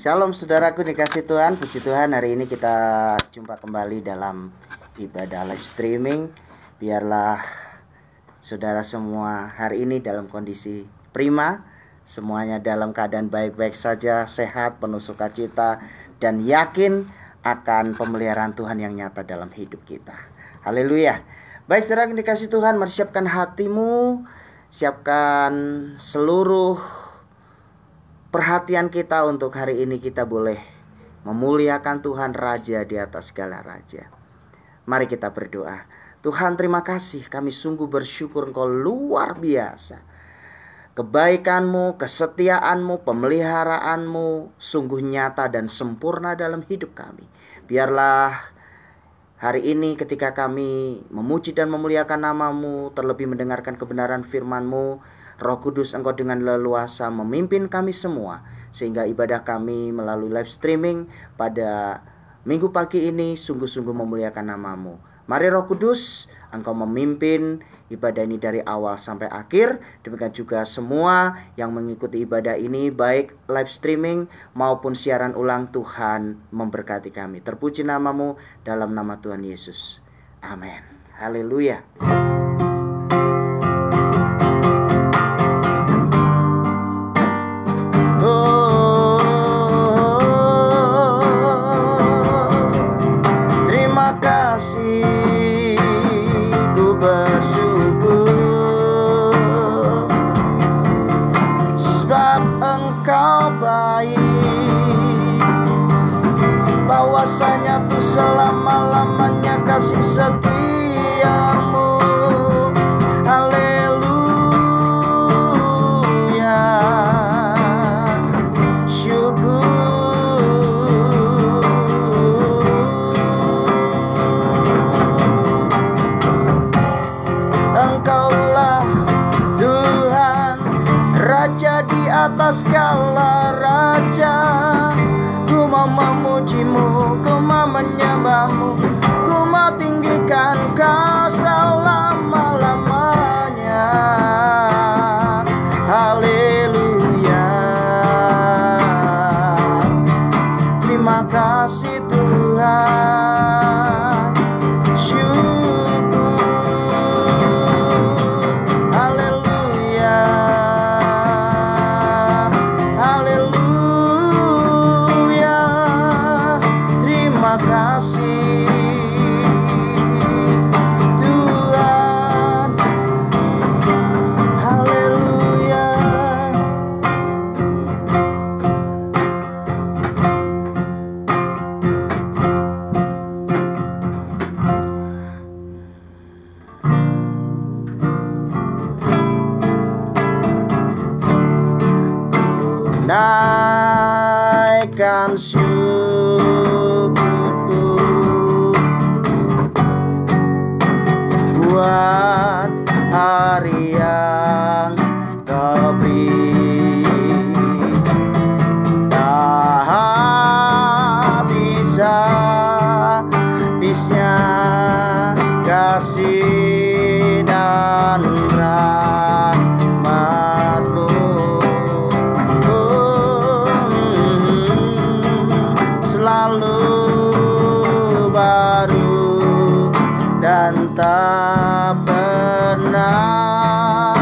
Shalom saudaraku dikasih Tuhan, puji Tuhan, hari ini kita jumpa kembali dalam ibadah live streaming. Biarlah saudara semua hari ini dalam kondisi prima, semuanya dalam keadaan baik-baik saja, sehat, penuh sukacita, dan yakin akan pemeliharaan Tuhan yang nyata dalam hidup kita. Haleluya. Baik saudara yang dikasih Tuhan, mari siapkan hatimu, siapkan seluruh perhatian kita untuk hari ini kita boleh memuliakan Tuhan Raja di atas segala raja. Mari kita berdoa. Tuhan, terima kasih, kami sungguh bersyukur Engkau luar biasa. Kebaikan-Mu, kesetiaan-Mu, pemeliharaan-Mu sungguh nyata dan sempurna dalam hidup kami. Biarlah hari ini ketika kami memuji dan memuliakan nama-Mu, terlebih mendengarkan kebenaran firman-Mu, Roh Kudus Engkau dengan leluasa memimpin kami semua, sehingga ibadah kami melalui live streaming pada minggu pagi ini sungguh-sungguh memuliakan nama-Mu. Mari Roh Kudus, Engkau memimpin ibadah ini dari awal sampai akhir. Demikian juga semua yang mengikuti ibadah ini, baik live streaming maupun siaran ulang. Tuhan memberkati kami. Terpuji nama-Mu dalam nama Tuhan Yesus. Amin. Haleluya. Bahwasanya tuh selama-lamanya kasih setiamu. Haleluya. Syukur. Engkaulah Tuhan, Raja di atas segala raja. Ku mau memuji-Mu, ku mau menyembah-Mu, ku mau tinggikan Kau selama-lamanya. Haleluya. Terima kasih Tuhan. Syukur. Haleluya. Terima kasih Tuhan. Haleluya. Naikkan buat hari yang Kau beri, tak habisnya kasih dan rahmat-Mu. Selalu baru dan tak pernah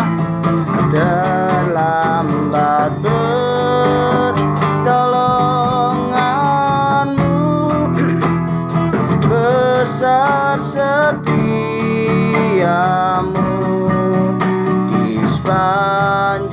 terlambat. Pertolongan-Mu besar, setia-Mu di sepanjang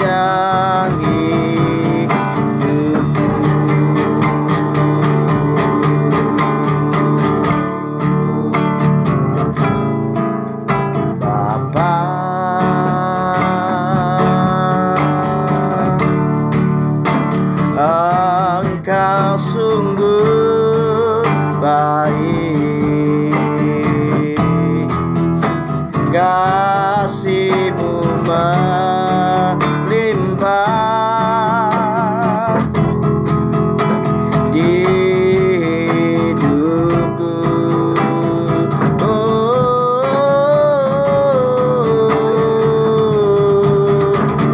Engkau sungguh baik, kasih-Mu melimpah di hidupku.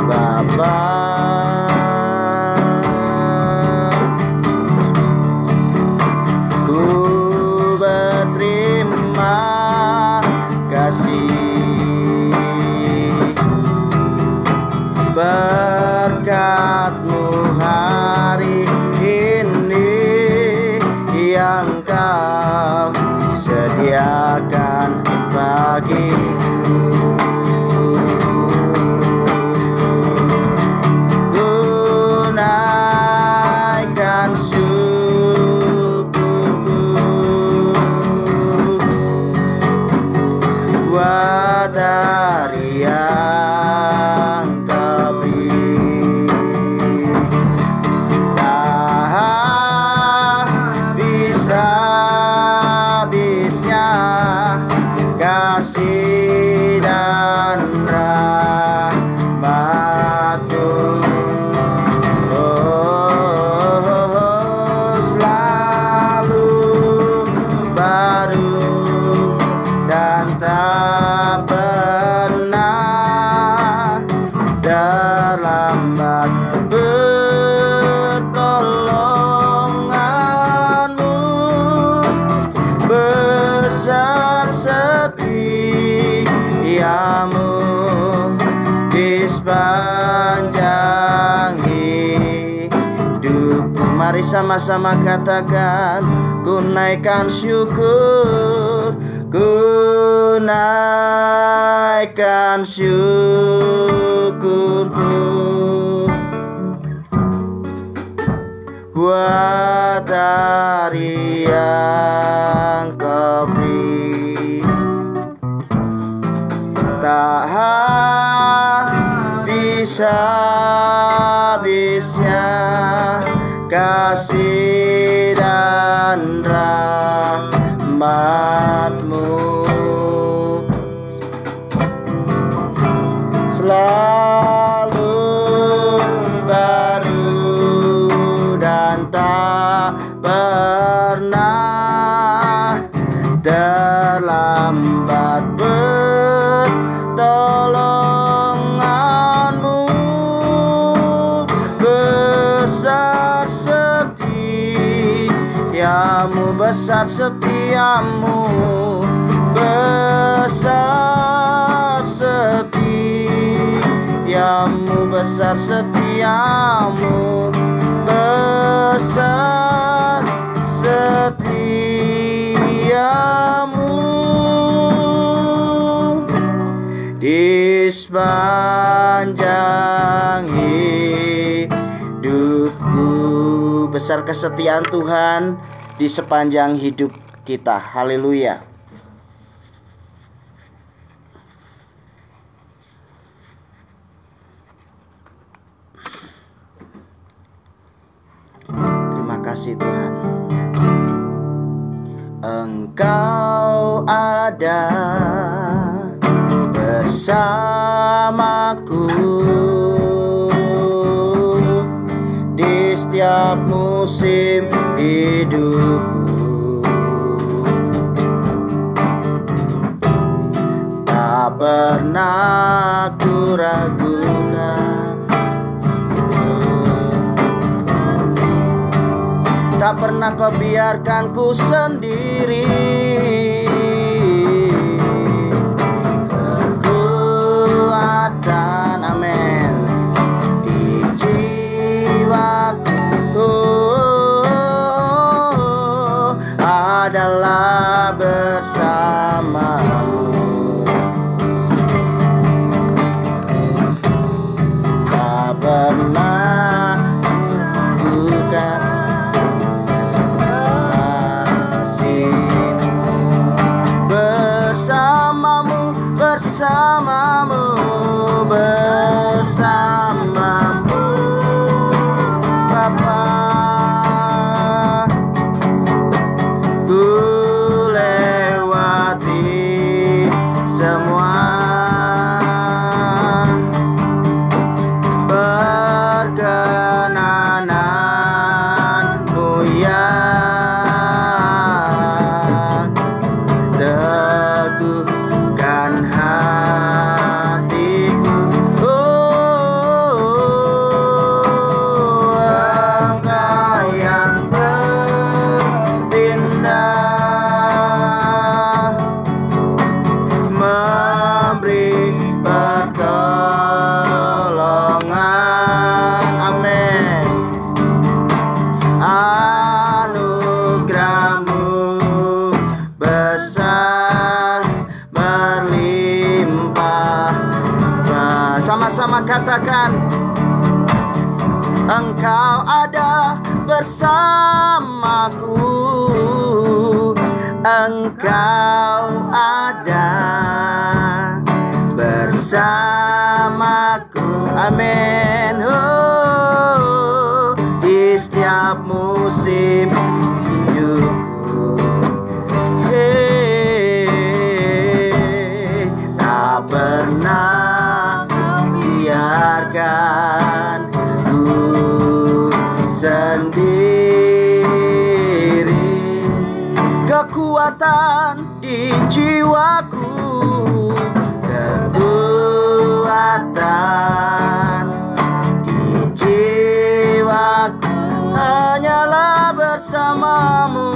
Bapa, Mari sama-sama katakan, ku naikkan syukur, ku naikkan syukurku buat hari yang Kau beri. Tak habis-habisnya kasih dan rahmat-Mu, selalu baru dan tak pernah terlambat pertolongan-Mu. Besar setiamu, besar setiamu, besar setiamu, besar setiamu, besar setiamu. Di sepanjang hidupku, besar kesetiaan Tuhan di sepanjang hidup kita. Haleluya. Terima kasih Tuhan. Engkau ada bersamaku di setiap musim hidupku. Tak pernah ku ragukan, tak pernah Kau biarkan ku sendiri. Kekuatan, amin, di jiwaku adalah bersamamu. Tak pernah bukan bersamamu, bersamamu, Bapa. Ku lewati semua perkenanan-Mu ya. Teguhkan hatiku, Engkau yang bertindak, memberi pertolongan, amin. Anugerah-Mu besar berlimpah. Sama-sama katakan, Engkau ada bersamaku, Engkau ada bersamaku, amin. Oh, di setiap musim hidupku, tak pernah biarkan ku sendiri. Kekuatan di jiwaku, kekuatan di jiwaku hanyalah bersamamu.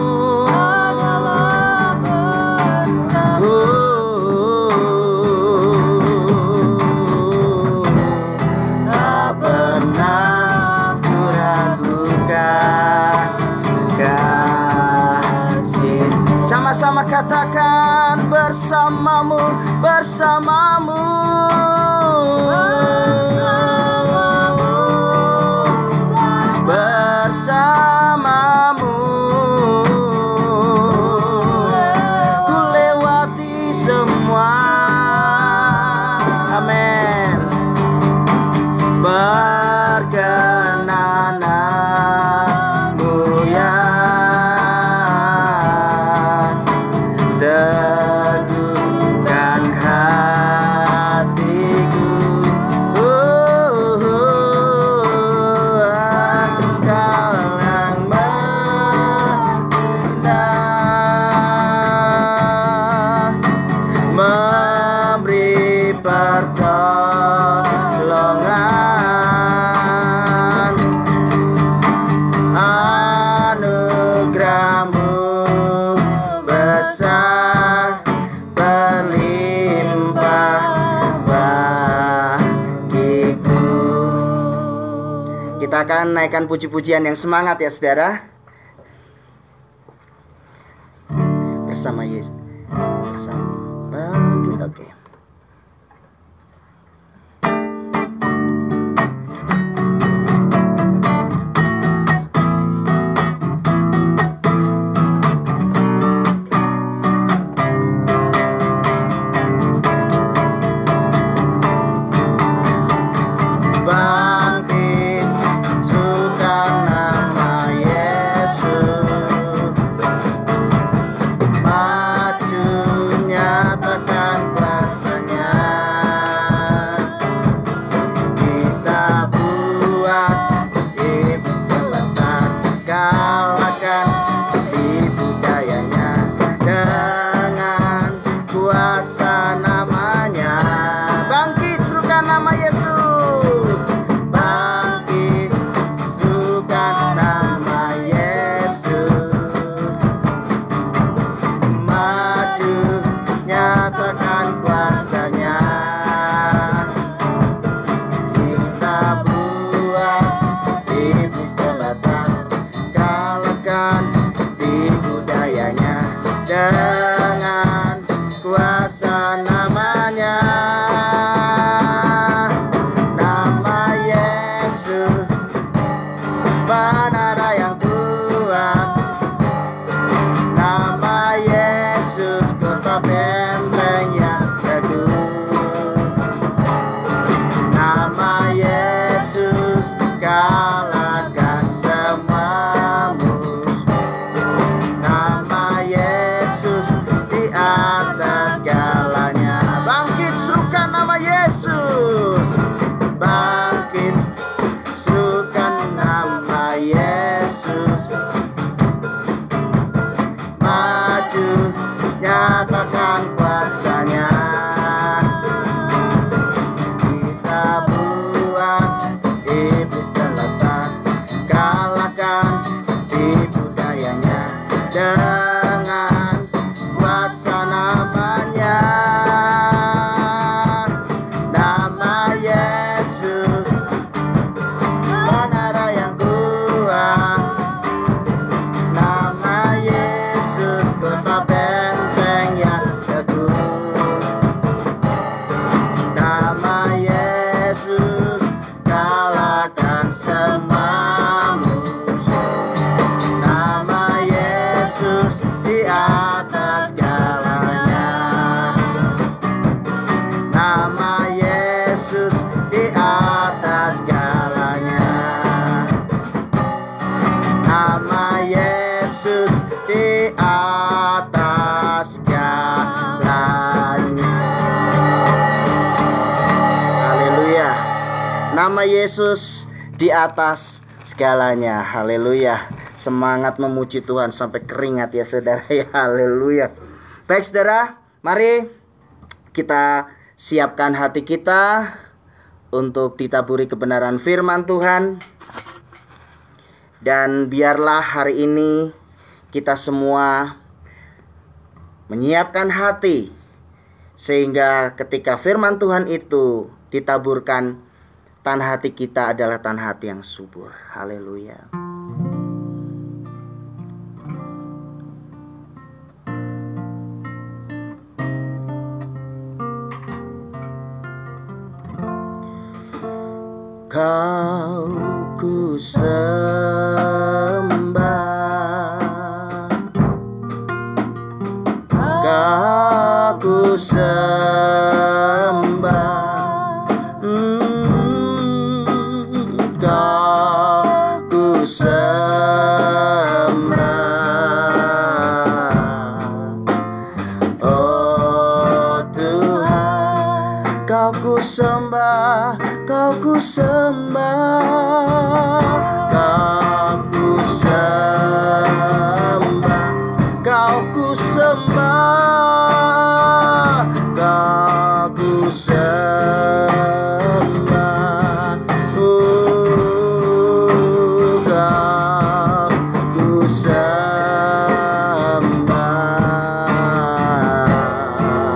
Tak pernah ku ragukan. katakan bersamamu, bersamamu, bersamamu, ku lewati semua. Amin. Berkenananmu ya, teguhkan hatiku. Engkau yang memberi pertolongan, anugerahmu besar berlimpah bagiku. Kita akan naikkan puji-pujian yang semangat ya saudara, bersama Yesus, bersama bangkit. Oke. Bangkit, sukan nama Yesus, maju nyatakan kuasanya. Kita buat iblis terletak, kalahkan tipu dayanya dengan kuasa namanya. Bangkit, sukan nama Yesus. Nyatakan kuasanya. Kita buat iblis terletak, kalahkan tipu dayanya dengan kuasa namanya. Nama Yesus menara yang kuat. Nama Yesus kota benteng yang teguh. Nama Yesus kalahkan semua musuh. Nama Yesus di atas segalanya. Bangkit, serukan nama Yesus. Bangkit, serukan nama Yesus. Maju, nyatakan kuasanya. Kita buat iblis terletak, kalahkan tipu dayanya dengan kuasa namanya. Nama Yesus menara yang kuat. Nama Yesus kota benteng yang teguh. Nama Yesus kalahkan semua musuh. Nama Yesus di atas segalanya. Nama Yesus di atas segalanya. Nama Yesus di atas segalanya. Haleluya. Nama Yesus di atas segalanya. Haleluya. Semangat memuji Tuhan sampai keringat ya saudara ya. Haleluya. Baik saudara, mari kita siapkan hati kita untuk ditaburi kebenaran firman Tuhan. Dan biarlah hari ini kita semua menyiapkan hati, sehingga ketika firman Tuhan itu ditaburkan, tanah hati kita adalah tanah hati yang subur. Haleluya. sembah, Kau ku sembah, Kau ku sembah. Oh Tuhan, Kau ku sembah, Kau ku sembah, Kau ku sembah, Kau ku sembah, Kau ku sembah. Kau ku sembah.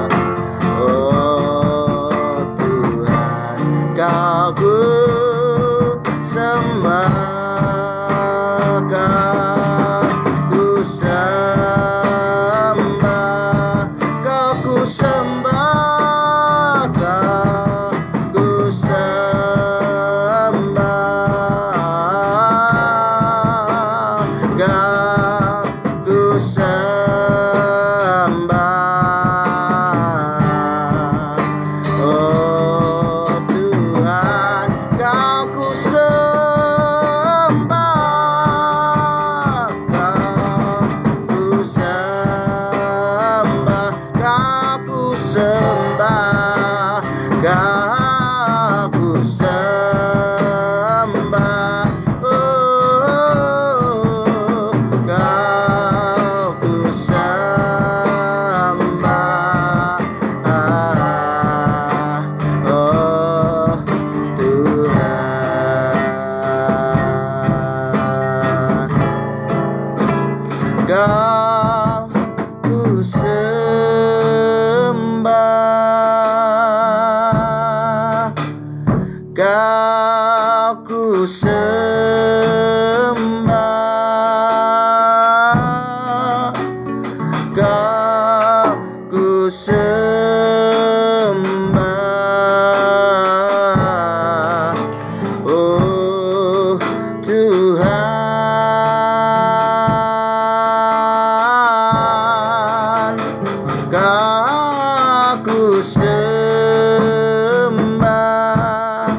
Oh Tuhan, Kau ku sembah, Kau ku sembah, Kau ku sembah, Kau ku sembah, Kau ku sembah. Oh Tuhan, Kau ku sembah, Kau ku sembah, Kau ku sembah, Kau ku sembah. Oh, Kau ku sembah. Oh Tuhan, Kau ku sembah, Kau ku sembah, Kau ku sembah. Oh Tuhan, Kau ku sembah,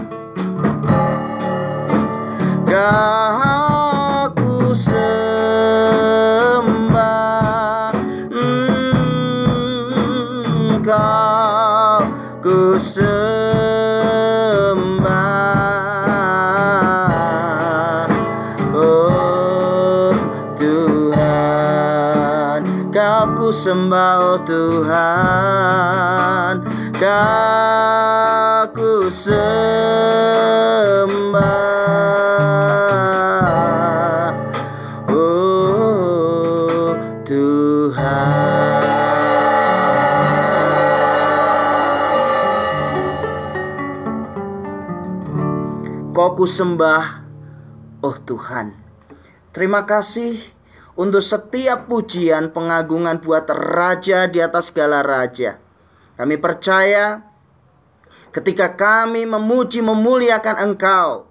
Kau ku sembah. Kau ku sembah. Oh Tuhan, Kau ku sembah. Oh Tuhan, Kau ku sembah. Oh Tuhan. Kau ku sembah, oh Tuhan. Terima kasih untuk setiap pujian pengagungan buat Raja di atas segala raja. Kami percaya ketika kami memuji memuliakan Engkau,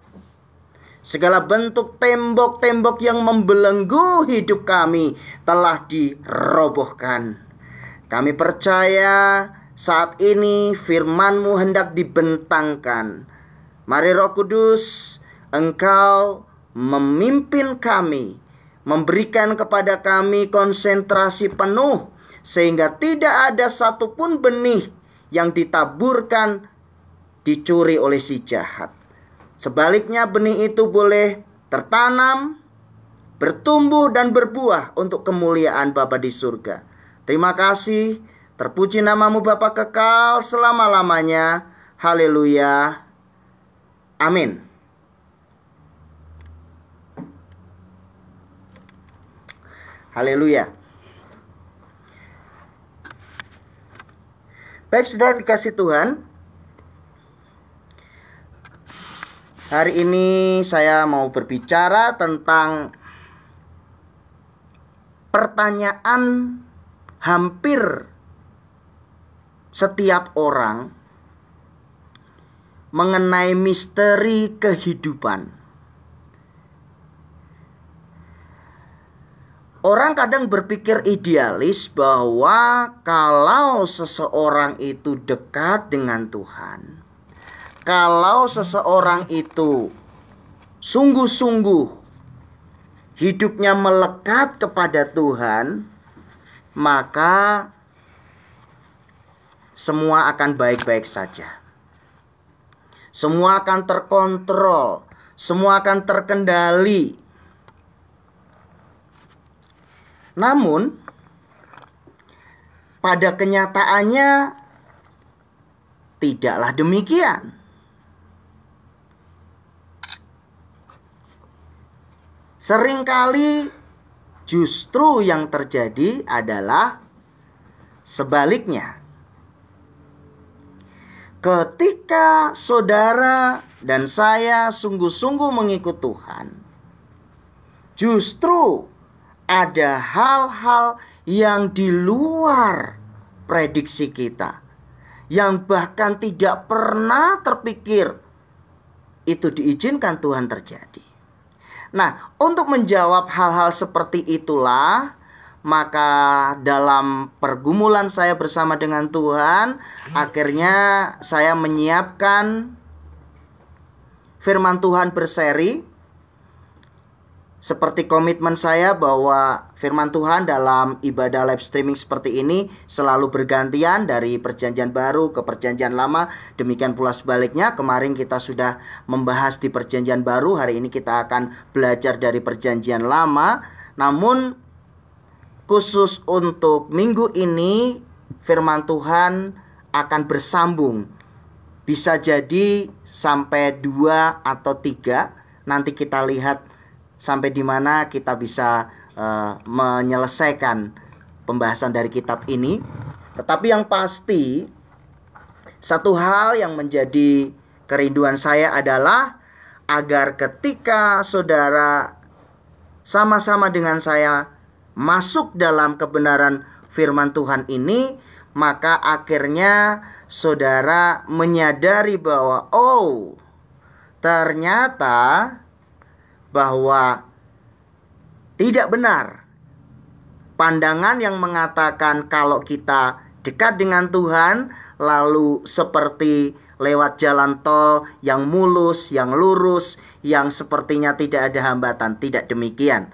segala bentuk tembok-tembok yang membelenggu hidup kami telah dirobohkan. Kami percaya saat ini firman-Mu hendak dibentangkan. Mari Roh Kudus, Engkau memimpin kami, memberikan kepada kami konsentrasi penuh, sehingga tidak ada satupun benih yang ditaburkan dicuri oleh si jahat. Sebaliknya benih itu boleh tertanam, bertumbuh dan berbuah untuk kemuliaan Bapa di surga. Terima kasih, terpuji nama-Mu Bapa kekal selama-lamanya. Haleluya. Amin. Haleluya. Baik, sudah dikasih Tuhan. Hari ini saya mau berbicara tentang pertanyaan hampir setiap orang mengenai misteri kehidupan. Orang kadang berpikir idealis bahwa kalau seseorang itu dekat dengan Tuhan, kalau seseorang itu sungguh-sungguh hidupnya melekat kepada Tuhan, maka semua akan baik-baik saja. Semua akan terkontrol, semua akan terkendali. Namun, pada kenyataannya tidaklah demikian. Seringkali justru yang terjadi adalah sebaliknya. Ketika saudara dan saya sungguh-sungguh mengikut Tuhan, justru ada hal-hal yang di luar prediksi kita, yang bahkan tidak pernah terpikir itu diizinkan Tuhan terjadi. Nah, untuk menjawab hal-hal seperti itulah, maka dalam pergumulan saya bersama dengan Tuhan, akhirnya saya menyiapkan firman Tuhan berseri. Seperti komitmen saya bahwa firman Tuhan dalam ibadah live streaming seperti ini selalu bergantian dari perjanjian baru ke perjanjian lama. Demikian pula sebaliknya, kemarin kita sudah membahas di perjanjian baru, hari ini kita akan belajar dari perjanjian lama. Namun khusus untuk minggu ini firman Tuhan akan bersambung. Bisa jadi sampai 2 atau 3. Nanti kita lihat sampai di mana kita bisa menyelesaikan pembahasan dari kitab ini. Tetapi yang pasti, satu hal yang menjadi kerinduan saya adalah agar ketika saudara sama-sama dengan saya masuk dalam kebenaran firman Tuhan ini, maka akhirnya saudara menyadari bahwa ternyata bahwa tidak benar pandangan yang mengatakan kalau kita dekat dengan Tuhan lalu seperti lewat jalan tol yang mulus, yang lurus, yang sepertinya tidak ada hambatan. Tidak demikian.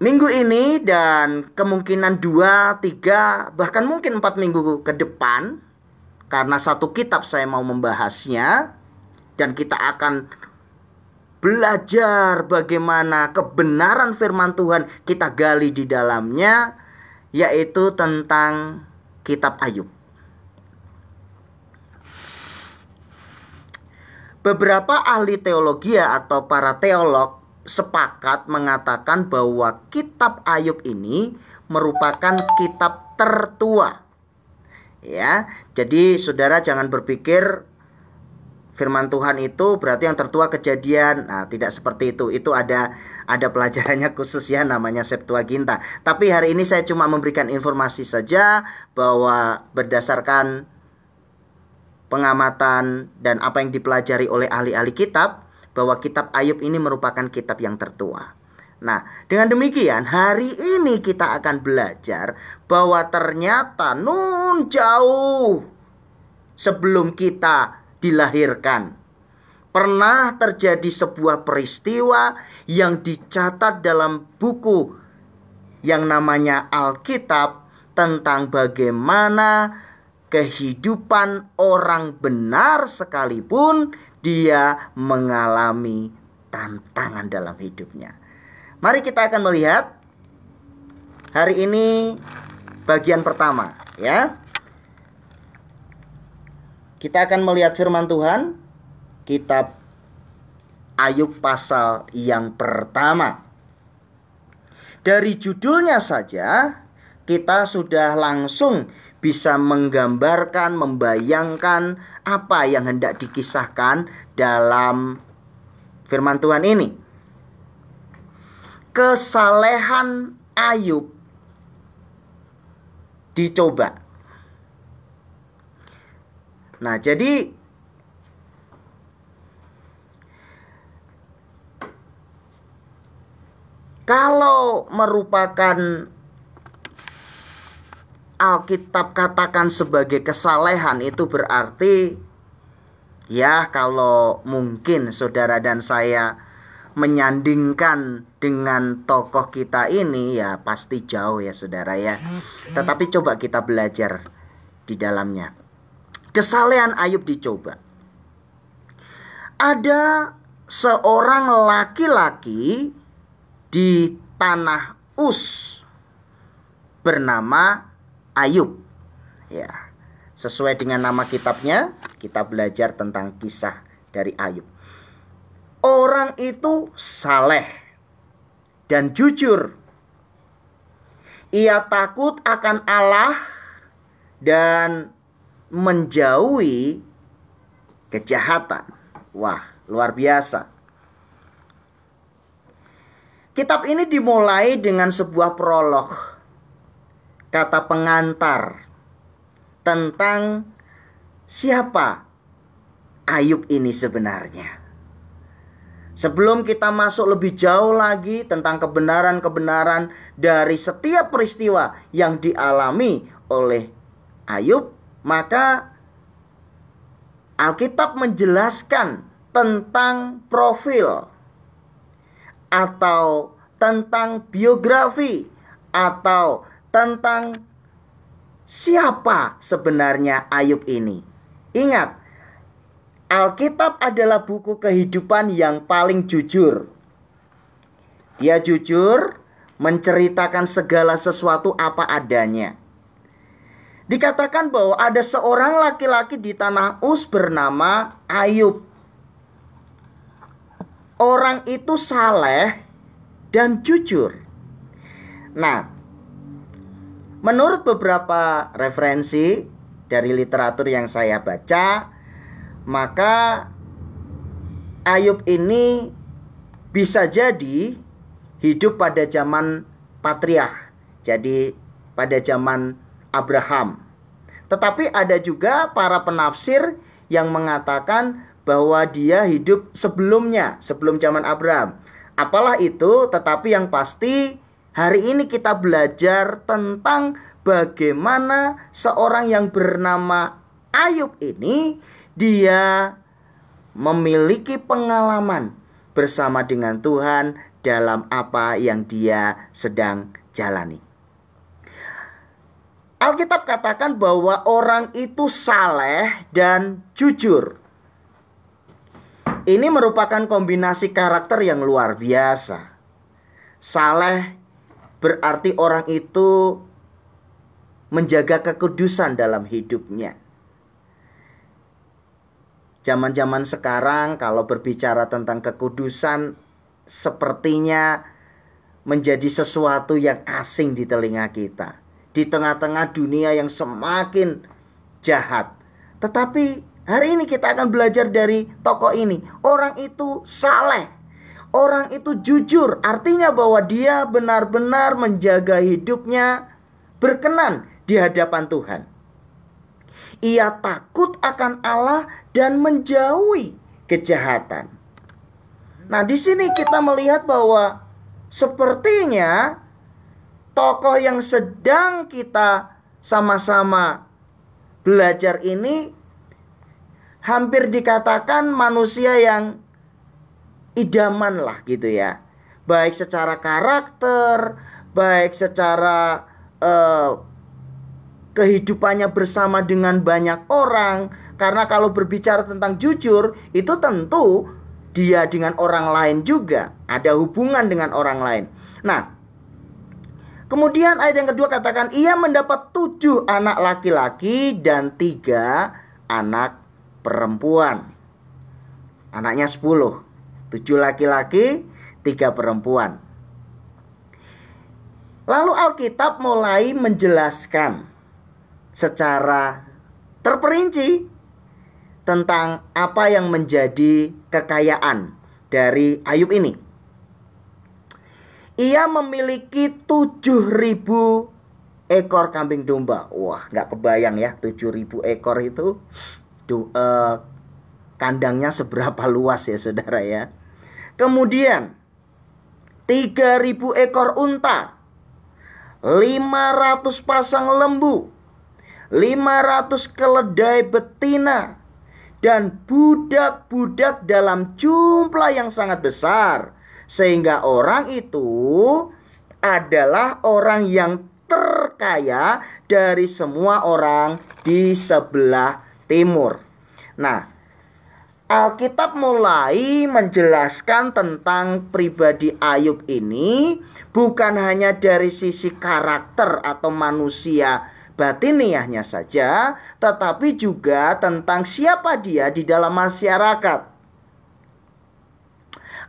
Minggu ini dan kemungkinan 2, 3, bahkan mungkin 4 minggu ke depan, karena satu kitab saya mau membahasnya, dan kita akan belajar bagaimana kebenaran firman Tuhan kita gali di dalamnya, yaitu tentang kitab Ayub. Beberapa ahli teologi atau para teolog sepakat mengatakan bahwa kitab Ayub ini merupakan kitab tertua. Ya, jadi saudara jangan berpikir firman Tuhan itu berarti yang tertua Kejadian. Nah, tidak seperti itu. Itu ada pelajarannya khusus ya, namanya Septuaginta. Tapi hari ini saya cuma memberikan informasi saja bahwa berdasarkan pengamatan dan apa yang dipelajari oleh ahli-ahli kitab, bahwa kitab Ayub ini merupakan kitab yang tertua. Nah, dengan demikian hari ini kita akan belajar bahwa ternyata jauh sebelum kita dilahirkan, pernah terjadi sebuah peristiwa yang dicatat dalam buku yang namanya Alkitab tentang bagaimana kehidupan orang benar sekalipun dia mengalami tantangan dalam hidupnya. Mari kita akan melihat hari ini bagian pertama ya. Kita akan melihat firman Tuhan, kitab Ayub pasal yang pertama. Dari judulnya saja, kita sudah langsung bisa menggambarkan, membayangkan apa yang hendak dikisahkan dalam firman Tuhan ini. Kesalehan Ayub dicoba. Nah, jadi Kalau merupakan Alkitab katakan sebagai kesalehan, itu berarti ya kalau mungkin saudara dan saya menyandingkan dengan tokoh kita ini, ya pasti jauh ya saudara ya. Tetapi coba kita belajar di dalamnya. Kesalehan Ayub dicoba. Ada seorang laki-laki di tanah Uz bernama Ayub. Ya, sesuai dengan nama kitabnya, kita belajar tentang kisah dari Ayub. Orang itu saleh dan jujur. Ia takut akan Allah dan menjauhi kejahatan. Wah, luar biasa. Kitab ini dimulai dengan sebuah prolog, kata pengantar tentang siapa Ayub ini sebenarnya. Sebelum kita masuk lebih jauh lagi tentang kebenaran-kebenaran dari setiap peristiwa yang dialami oleh Ayub, maka Alkitab menjelaskan tentang profil atau tentang biografi atau tentang siapa sebenarnya Ayub ini. Ingat, Alkitab adalah buku kehidupan yang paling jujur. Dia jujur menceritakan segala sesuatu apa adanya. Dikatakan bahwa ada seorang laki-laki di tanah Uz bernama Ayub. Orang itu saleh dan jujur. Nah, menurut beberapa referensi dari literatur yang saya baca, maka Ayub ini bisa jadi hidup pada zaman patriark, jadi pada zaman Abraham. Tetapi ada juga para penafsir yang mengatakan bahwa dia hidup sebelumnya, sebelum zaman Abraham. Apalah itu, tetapi yang pasti hari ini kita belajar tentang bagaimana seorang yang bernama Ayub ini, dia memiliki pengalaman bersama dengan Tuhan dalam apa yang dia sedang jalani. Alkitab katakan bahwa orang itu saleh dan jujur. Ini merupakan kombinasi karakter yang luar biasa. Saleh berarti orang itu menjaga kekudusan dalam hidupnya. Zaman-zaman sekarang kalau berbicara tentang kekudusan, sepertinya menjadi sesuatu yang asing di telinga kita. Di tengah-tengah dunia yang semakin jahat. Tetapi hari ini kita akan belajar dari tokoh ini. Orang itu saleh. Orang itu jujur. Artinya bahwa dia benar-benar menjaga hidupnya berkenan di hadapan Tuhan. Ia takut akan Allah dan menjauhi kejahatan. Nah, di sini kita melihat bahwa sepertinya tokoh yang sedang kita sama-sama belajar ini hampir dikatakan manusia yang idaman lah gitu ya. Baik secara karakter, baik secara kehidupannya bersama dengan banyak orang. Karena kalau berbicara tentang jujur, itu tentu dia dengan orang lain juga ada hubungan dengan orang lain. Nah, kemudian ayat yang kedua katakan, ia mendapat 7 anak laki-laki dan 3 anak perempuan. Anaknya 10. 7 laki-laki, 3 perempuan. Lalu Alkitab mulai menjelaskan secara terperinci tentang apa yang menjadi kekayaan dari Ayub ini. Ia memiliki 7.000 ekor kambing domba. Wah, gak kebayang ya, 7.000 ekor itu kandangnya seberapa luas ya saudara ya. Kemudian 3.000 ekor unta, 500 pasang lembu, 500 keledai betina, dan budak-budak dalam jumlah yang sangat besar. Sehingga orang itu adalah orang yang terkaya dari semua orang di sebelah timur. Nah, Alkitab mulai menjelaskan tentang pribadi Ayub ini bukan hanya dari sisi karakter atau manusia batiniahnya saja, tetapi juga tentang siapa dia di dalam masyarakat.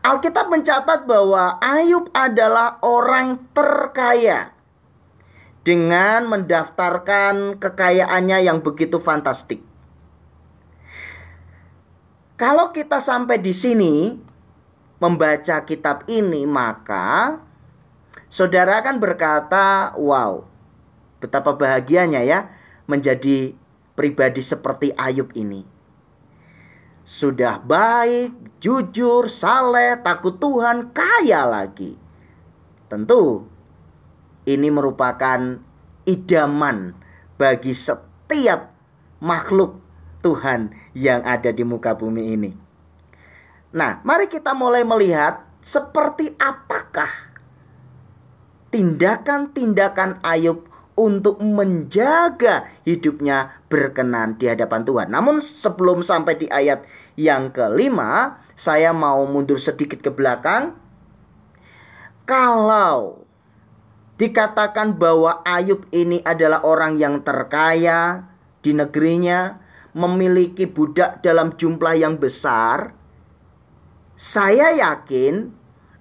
Alkitab mencatat bahwa Ayub adalah orang terkaya dengan mendaftarkan kekayaannya yang begitu fantastik. Kalau kita sampai di sini membaca kitab ini, maka saudara akan berkata, wow, betapa bahagianya ya menjadi pribadi seperti Ayub ini. Sudah baik, jujur, saleh, takut Tuhan, kaya lagi. Tentu ini merupakan idaman bagi setiap makhluk Tuhan yang ada di muka bumi ini. Nah, mari kita mulai melihat seperti apakah tindakan-tindakan Ayub untuk menjaga hidupnya berkenan di hadapan Tuhan. Namun sebelum sampai di ayat yang kelima, saya mau mundur sedikit ke belakang. Kalau dikatakan bahwa Ayub ini adalah orang yang terkaya di negerinya, memiliki budak dalam jumlah yang besar, saya yakin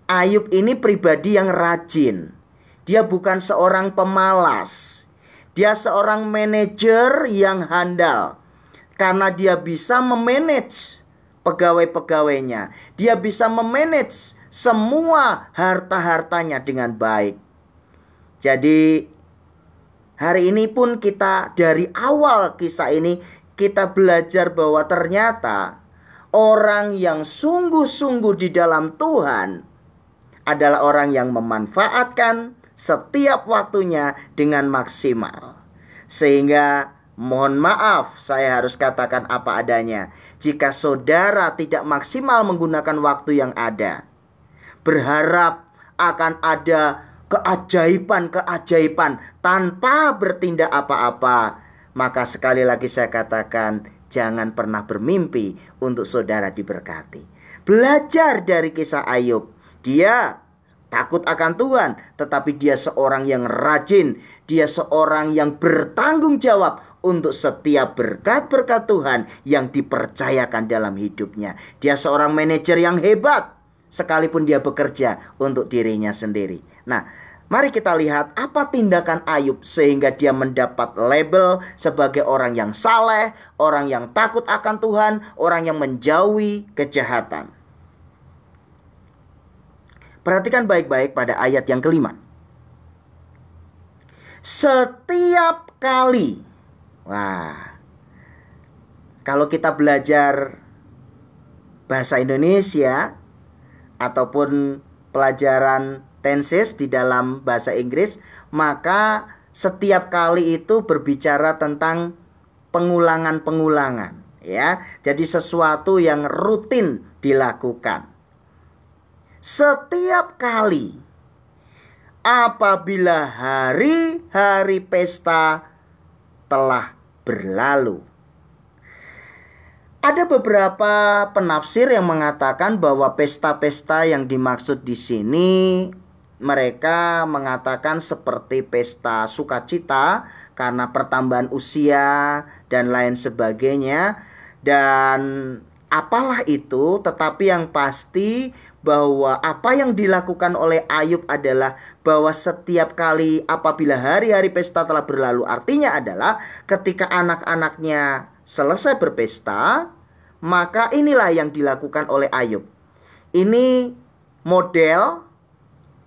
Ayub ini pribadi yang rajin. Dia bukan seorang pemalas. Dia seorang manajer yang handal. Karena dia bisa memanage pegawai-pegawainya. Dia bisa memanage semua harta-hartanya dengan baik. Jadi hari ini pun kita dari awal kisah ini kita belajar bahwa ternyata orang yang sungguh-sungguh di dalam Tuhan adalah orang yang memanfaatkan setiap waktunya dengan maksimal. Sehingga mohon maaf, saya harus katakan apa adanya. Jika saudara tidak maksimal menggunakan waktu yang ada, berharap akan ada keajaiban-keajaiban tanpa bertindak apa-apa, maka sekali lagi saya katakan, jangan pernah bermimpi untuk saudara diberkati. Belajar dari kisah Ayub. Dia takut akan Tuhan, tetapi dia seorang yang rajin. Dia seorang yang bertanggung jawab untuk setiap berkat-berkat Tuhan yang dipercayakan dalam hidupnya. Dia seorang manajer yang hebat, sekalipun dia bekerja untuk dirinya sendiri. Nah, mari kita lihat apa tindakan Ayub sehingga dia mendapat label sebagai orang yang saleh, orang yang takut akan Tuhan, orang yang menjauhi kejahatan. Perhatikan baik-baik pada ayat yang kelima. Setiap kali, kalau kita belajar bahasa Indonesia ataupun pelajaran tenses di dalam bahasa Inggris, maka setiap kali itu berbicara tentang pengulangan-pengulangan, ya. Jadi sesuatu yang rutin dilakukan. Setiap kali apabila hari-hari pesta telah berlalu. Ada beberapa penafsir yang mengatakan bahwa pesta-pesta yang dimaksud di sini mereka mengatakan seperti pesta sukacita karena pertambahan usia dan lain sebagainya. Dan apalah itu, tetapi yang pasti bahwa apa yang dilakukan oleh Ayub adalah bahwa setiap kali apabila hari-hari pesta telah berlalu, artinya adalah ketika anak-anaknya selesai berpesta, maka inilah yang dilakukan oleh Ayub. Ini model,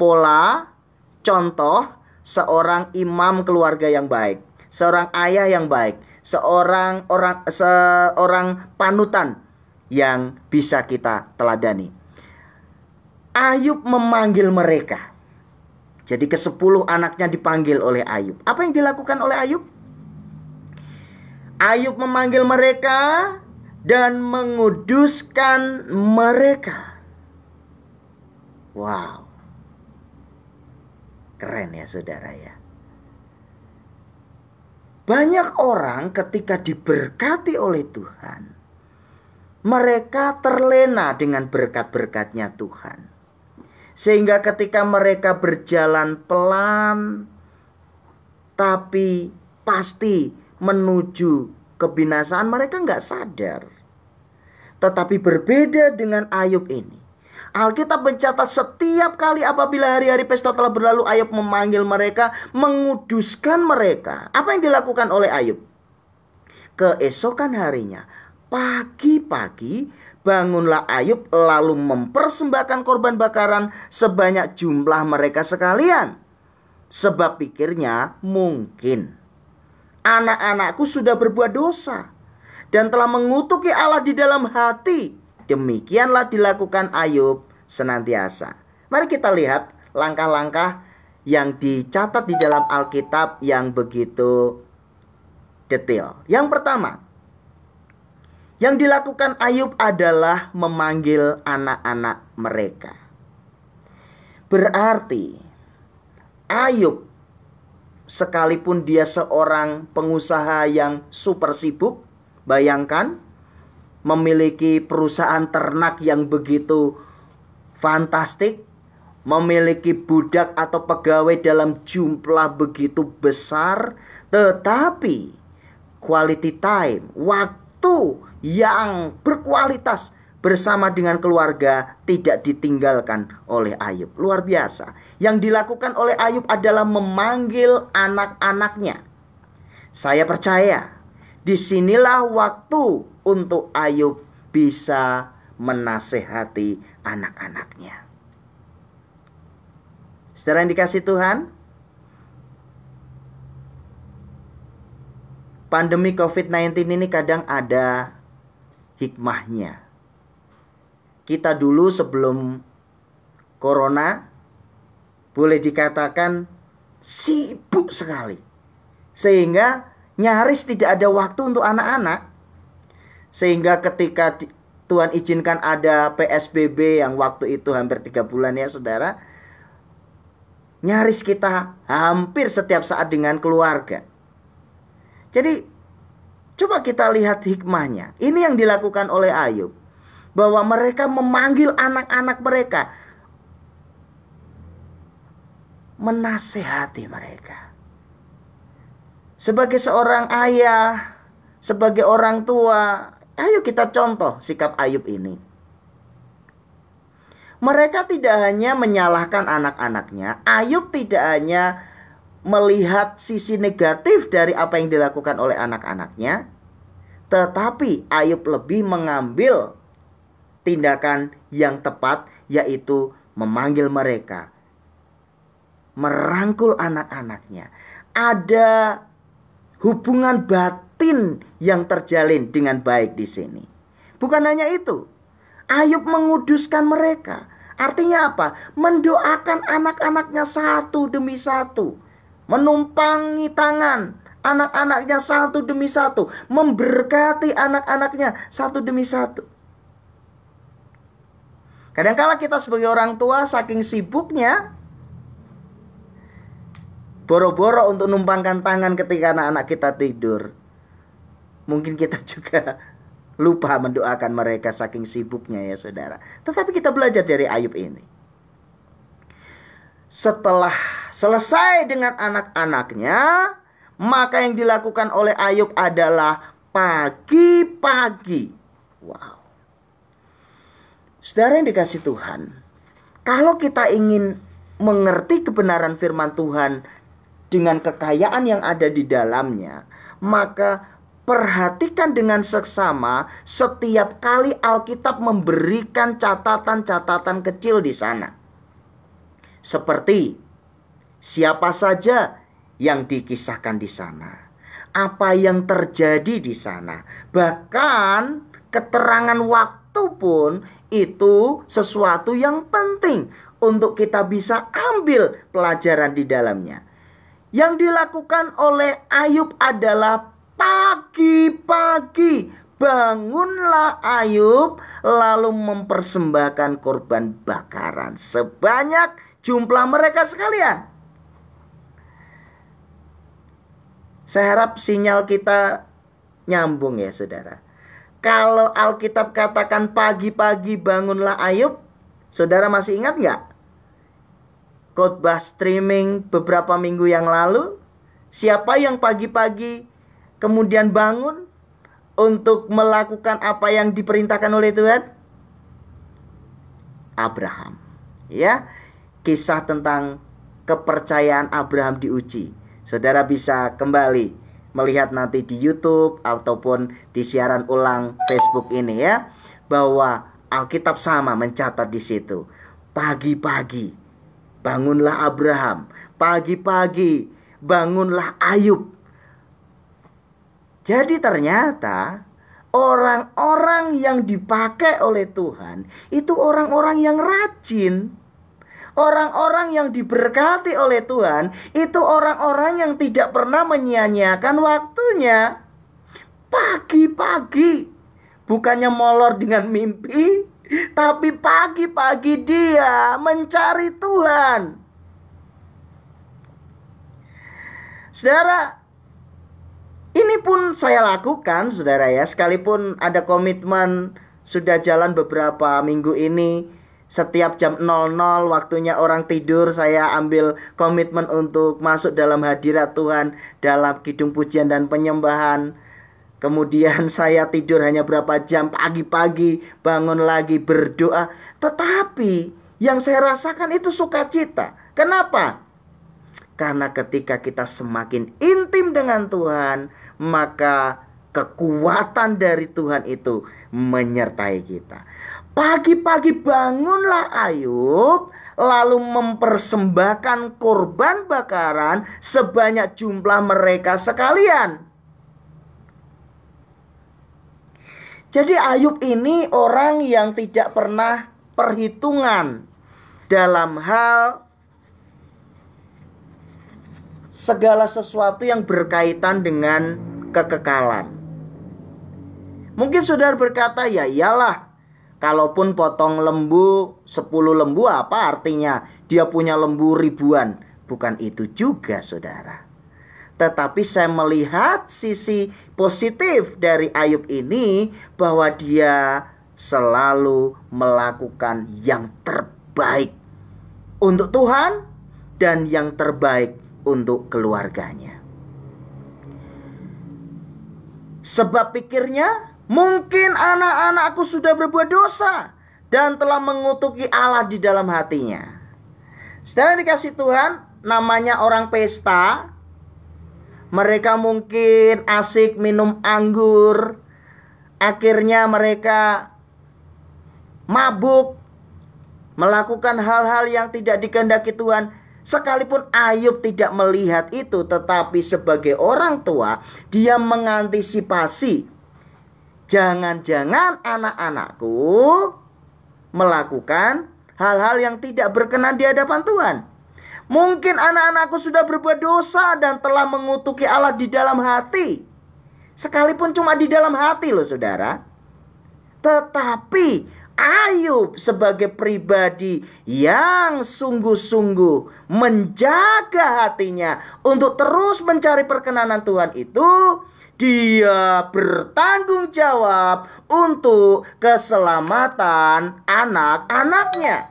pola, contoh seorang imam keluarga yang baik, seorang ayah yang baik, seorang panutan yang bisa kita teladani. Ayub memanggil mereka. Jadi ke-10 anaknya dipanggil oleh Ayub. Apa yang dilakukan oleh Ayub? Ayub memanggil mereka dan menguduskan mereka. Wow. Keren ya saudara ya. Banyak orang ketika diberkati oleh Tuhan, mereka terlena dengan berkat-berkatnya Tuhan. Sehingga ketika mereka berjalan pelan, tapi pasti menuju kebinasaan, mereka nggak sadar. Tetapi berbeda dengan Ayub ini. Alkitab mencatat setiap kali apabila hari-hari pesta telah berlalu, Ayub memanggil mereka, menguduskan mereka. Apa yang dilakukan oleh Ayub? Keesokan harinya, pagi-pagi, bangunlah Ayub lalu mempersembahkan korban bakaran sebanyak jumlah mereka sekalian. Sebab pikirnya, mungkin anak-anakku sudah berbuat dosa dan telah mengutuki Allah di dalam hati. Demikianlah dilakukan Ayub senantiasa. Mari kita lihat langkah-langkah yang dicatat di dalam Alkitab yang begitu detail. Yang pertama, yang dilakukan Ayub adalah memanggil anak-anak mereka. Berarti Ayub, sekalipun dia seorang pengusaha yang super sibuk, bayangkan memiliki perusahaan ternak yang begitu fantastik, memiliki budak atau pegawai dalam jumlah begitu besar, tetapi quality time, waktu yang berkualitas bersama dengan keluarga tidak ditinggalkan oleh Ayub. Luar biasa. Yang dilakukan oleh Ayub adalah memanggil anak-anaknya. Saya percaya disinilah waktu untuk Ayub bisa menasehati anak-anaknya. Saudara yang dikasihi Tuhan, pandemi COVID-19 ini kadang ada hikmahnya. Kita dulu sebelum corona boleh dikatakan sibuk sekali, sehingga nyaris tidak ada waktu untuk anak-anak. Sehingga ketika Tuhan izinkan ada PSBB yang waktu itu hampir 3 bulan ya saudara, nyaris kita hampir setiap saat dengan keluarga. Jadi coba kita lihat hikmahnya. Ini yang dilakukan oleh Ayub, bahwa mereka memanggil anak-anak mereka, menasehati mereka. Sebagai seorang ayah, sebagai orang tua, ayo kita contoh sikap Ayub ini. Mereka tidak hanya menyalahkan anak-anaknya, Ayub tidak hanya melihat sisi negatif dari apa yang dilakukan oleh anak-anaknya, tetapi Ayub lebih mengambil tindakan yang tepat, yaitu memanggil mereka, merangkul anak-anaknya. Ada hubungan batin yang terjalin dengan baik di sini. Bukan hanya itu, Ayub menguduskan mereka. Artinya apa? Mendoakan anak-anaknya satu demi satu, menumpangi tangan anak-anaknya satu demi satu, memberkati anak-anaknya satu demi satu. Kadang-kala kita sebagai orang tua saking sibuknya, boro-boro untuk numpangkan tangan ketika anak-anak kita tidur. Mungkin kita juga lupa mendoakan mereka saking sibuknya ya saudara. Tetapi kita belajar dari Ayub ini. Setelah selesai dengan anak-anaknya, maka yang dilakukan oleh Ayub adalah pagi-pagi. Wow. Saudara yang dikasihi Tuhan, kalau kita ingin mengerti kebenaran firman Tuhan dengan kekayaan yang ada di dalamnya, maka perhatikan dengan seksama setiap kali Alkitab memberikan catatan-catatan kecil di sana. Seperti siapa saja yang dikisahkan di sana, apa yang terjadi di sana, bahkan keterangan waktu waktu pun itu sesuatu yang penting untuk kita bisa ambil pelajaran di dalamnya. Yang dilakukan oleh Ayub adalah pagi-pagi bangunlah Ayub lalu mempersembahkan korban bakaran sebanyak jumlah mereka sekalian. Saya harap sinyal kita nyambung ya saudara. Kalau Alkitab katakan pagi-pagi bangunlah Ayub, saudara masih ingat nggak? Khotbah streaming beberapa minggu yang lalu, siapa yang pagi-pagi kemudian bangun untuk melakukan apa yang diperintahkan oleh Tuhan? Abraham. Ya, kisah tentang kepercayaan Abraham diuji. Saudara bisa kembali melihat nanti di YouTube ataupun di siaran ulang Facebook ini ya, bahwa Alkitab sama mencatat di situ. Pagi-pagi bangunlah Abraham, pagi-pagi bangunlah Ayub. Jadi ternyata orang-orang yang dipakai oleh Tuhan itu orang-orang yang rajin. Orang-orang yang diberkati oleh Tuhan itu orang-orang yang tidak pernah menyia-nyiakan waktunya. Pagi-pagi, bukannya molor dengan mimpi, tapi pagi-pagi dia mencari Tuhan. Saudara, ini pun saya lakukan saudara ya, sekalipun ada komitmen sudah jalan beberapa minggu ini. Setiap jam 00 waktunya orang tidur, saya ambil komitmen untuk masuk dalam hadirat Tuhan dalam kidung pujian dan penyembahan. Kemudian saya tidur hanya berapa jam, pagi-pagi bangun lagi berdoa. Tetapi yang saya rasakan itu sukacita. Kenapa? Karena ketika kita semakin intim dengan Tuhan, maka kekuatan dari Tuhan itu menyertai kita. Pagi-pagi bangunlah Ayub, lalu mempersembahkan korban bakaran sebanyak jumlah mereka sekalian. Jadi Ayub ini orang yang tidak pernah perhitungan dalam hal segala sesuatu yang berkaitan dengan kekekalan. Mungkin saudara berkata, ya iyalah, kalaupun potong lembu 10 lembu apa artinya? Dia punya lembu ribuan. Bukan itu juga saudara. Tetapi saya melihat sisi positif dari Ayub ini, bahwa dia selalu melakukan yang terbaik untuk Tuhan dan yang terbaik untuk keluarganya. Sebab pikirnya, mungkin anak-anakku sudah berbuat dosa dan telah mengutuki Allah di dalam hatinya. Saudara dikasih Tuhan, namanya orang pesta. Mereka mungkin asik minum anggur. Akhirnya mereka mabuk, melakukan hal-hal yang tidak dikehendaki Tuhan. Sekalipun Ayub tidak melihat itu, tetapi sebagai orang tua, dia mengantisipasi. Jangan-jangan anak-anakku melakukan hal-hal yang tidak berkenan di hadapan Tuhan. Mungkin anak-anakku sudah berbuat dosa dan telah mengutuki Allah di dalam hati. Sekalipun cuma di dalam hati loh saudara. Tetapi Ayub sebagai pribadi yang sungguh-sungguh menjaga hatinya untuk terus mencari perkenanan Tuhan itu, dia bertanggung jawab untuk keselamatan anak-anaknya.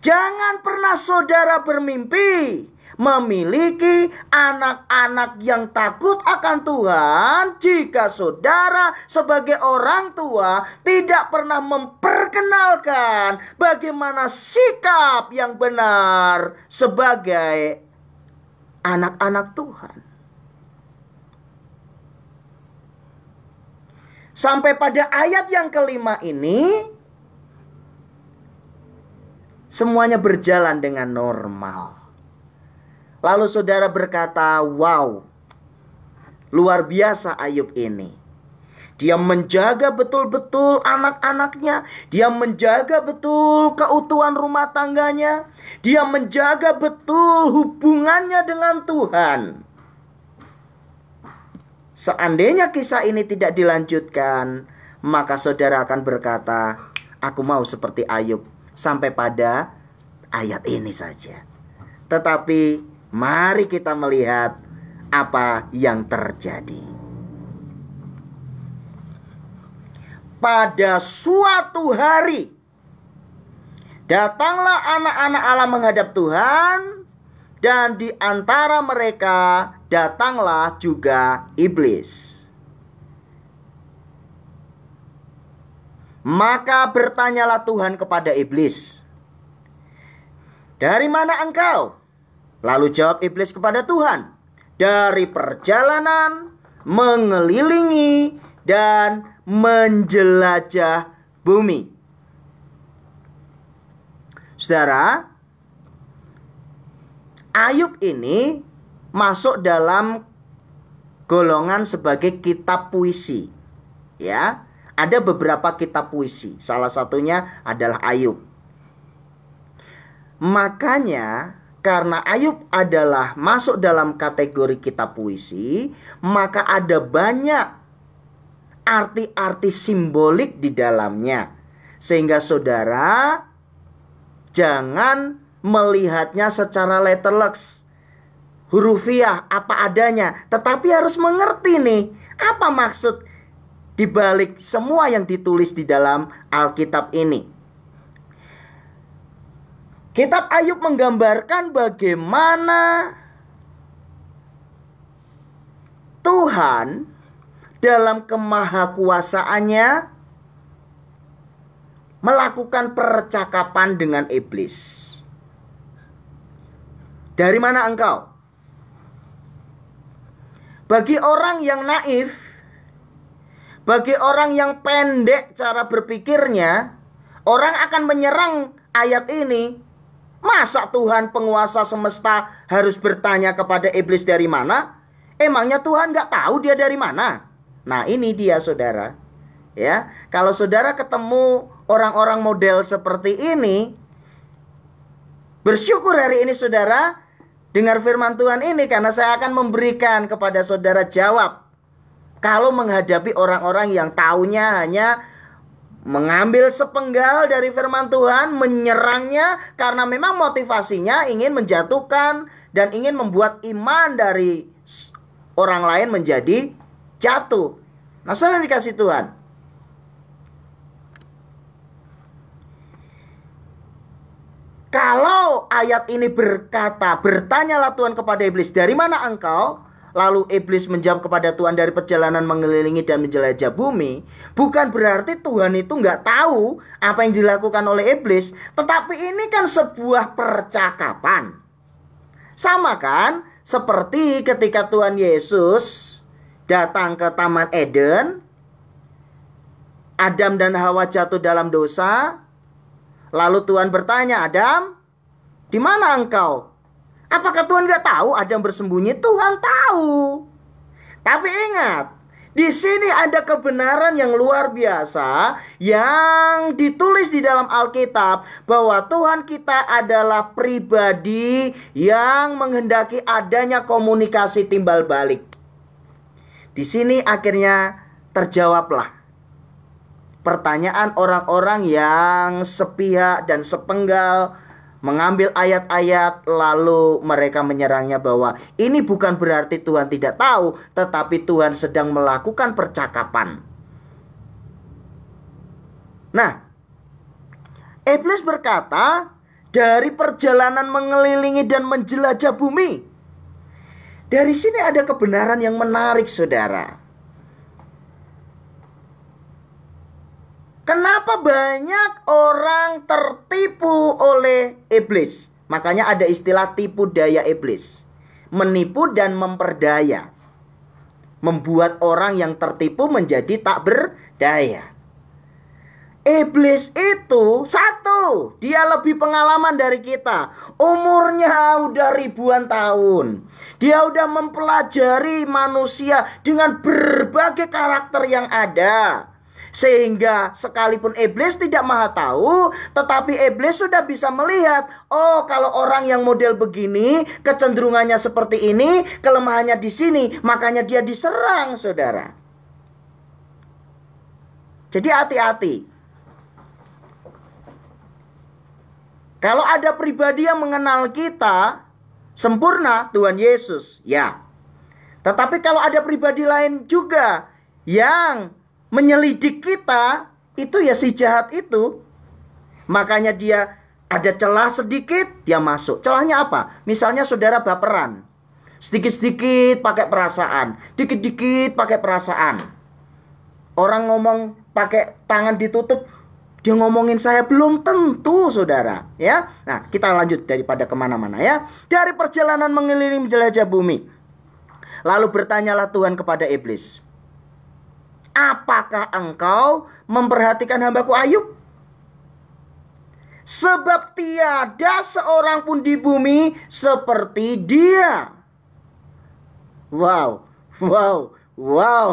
Jangan pernah saudara bermimpi memiliki anak-anak yang takut akan Tuhan jika saudara sebagai orang tua tidak pernah memperkenalkan bagaimana sikap yang benar sebagai anak-anak Tuhan. Sampai pada ayat yang kelima ini, semuanya berjalan dengan normal. Lalu saudara berkata, wow, luar biasa Ayub ini. Dia menjaga betul-betul anak-anaknya. Dia menjaga betul keutuhan rumah tangganya. Dia menjaga betul hubungannya dengan Tuhan. Seandainya kisah ini tidak dilanjutkan, maka saudara akan berkata, aku mau seperti Ayub sampai pada ayat ini saja. Tetapi mari kita melihat apa yang terjadi. Pada suatu hari, datanglah anak-anak Allah menghadap Tuhan, dan di antara mereka datanglah juga iblis. Maka bertanyalah Tuhan kepada iblis, "Dari mana engkau?" Lalu jawab iblis kepada Tuhan, "Dari perjalanan mengelilingi dan menjelajah bumi." Saudara, Ayub ini masuk dalam golongan sebagai kitab puisi. Ya, ada beberapa kitab puisi. Salah satunya adalah Ayub. Makanya karena Ayub adalah masuk dalam kategori kitab puisi, maka ada banyak arti-arti simbolik di dalamnya. Sehingga saudara jangan melihatnya secara letterleks, hurufiah, apa adanya. Tetapi harus mengerti nih, apa maksud dibalik semua yang ditulis di dalam Alkitab ini. Kitab Ayub menggambarkan bagaimana Tuhan dalam kemahakuasaannya melakukan percakapan dengan iblis. Dari mana engkau? Bagi orang yang naif, bagi orang yang pendek cara berpikirnya, orang akan menyerang ayat ini. Masa Tuhan penguasa semesta harus bertanya kepada iblis dari mana? Emangnya Tuhan gak tahu dia dari mana? Nah, ini dia saudara. Ya, kalau saudara ketemu orang-orang model seperti ini, bersyukur hari ini saudara dengar firman Tuhan ini, karena saya akan memberikan kepada saudara jawab. Kalau menghadapi orang-orang yang taunya hanya mengambil sepenggal dari firman Tuhan, menyerangnya karena memang motivasinya ingin menjatuhkan dan ingin membuat iman dari orang lain menjadi jatuh. Nah, saudara dikasih Tuhan, kalau ayat ini berkata, bertanyalah Tuhan kepada iblis, dari mana engkau? Lalu iblis menjawab kepada Tuhan, dari perjalanan mengelilingi dan menjelajah bumi. Bukan berarti Tuhan itu nggak tahu apa yang dilakukan oleh iblis. Tetapi ini kan sebuah percakapan. Sama kan? Seperti ketika Tuhan Yesus datang ke Taman Eden. Adam dan Hawa jatuh dalam dosa. Lalu Tuhan bertanya, Adam, di mana engkau? Apakah Tuhan gak tahu Adam bersembunyi? Tuhan tahu. Tapi ingat, di sini ada kebenaran yang luar biasa yang ditulis di dalam Alkitab, bahwa Tuhan kita adalah pribadi yang menghendaki adanya komunikasi timbal balik. Di sini akhirnya terjawablah pertanyaan orang-orang yang sepihak dan sepenggal, mengambil ayat-ayat lalu mereka menyerangnya bahwa ini bukan berarti Tuhan tidak tahu, tetapi Tuhan sedang melakukan percakapan. Nah, iblis berkata, dari perjalanan mengelilingi dan menjelajah bumi. Dari sini ada kebenaran yang menarik, saudara. Kenapa banyak orang tertipu oleh iblis? Makanya ada istilah tipu daya iblis. Menipu dan memperdaya. Membuat orang yang tertipu menjadi tak berdaya. Iblis itu satu, dia lebih pengalaman dari kita. Umurnya udah ribuan tahun. Dia udah mempelajari manusia dengan berbagai karakter yang ada. Sehingga sekalipun iblis tidak maha tahu, tetapi iblis sudah bisa melihat, oh kalau orang yang model begini, kecenderungannya seperti ini, kelemahannya di sini, makanya dia diserang, saudara. Jadi hati-hati. Kalau ada pribadi yang mengenal kita sempurna, Tuhan Yesus, ya. Tetapi kalau ada pribadi lain juga yang menyelidik kita, itu ya si jahat itu. Makanya dia ada celah sedikit, dia masuk. Celahnya apa? Misalnya saudara baperan. Sedikit-sedikit pakai perasaan, dikit-dikit pakai perasaan. Orang ngomong pakai tangan ditutup, dia ngomongin saya, belum tentu, saudara. Ya, nah kita lanjut daripada kemana-mana ya. Dari perjalanan mengelilingi menjelajah bumi, lalu bertanyalah Tuhan kepada iblis, apakah engkau memperhatikan hambaku Ayub? Sebab tiada seorang pun di bumi seperti dia. Wow, wow, wow.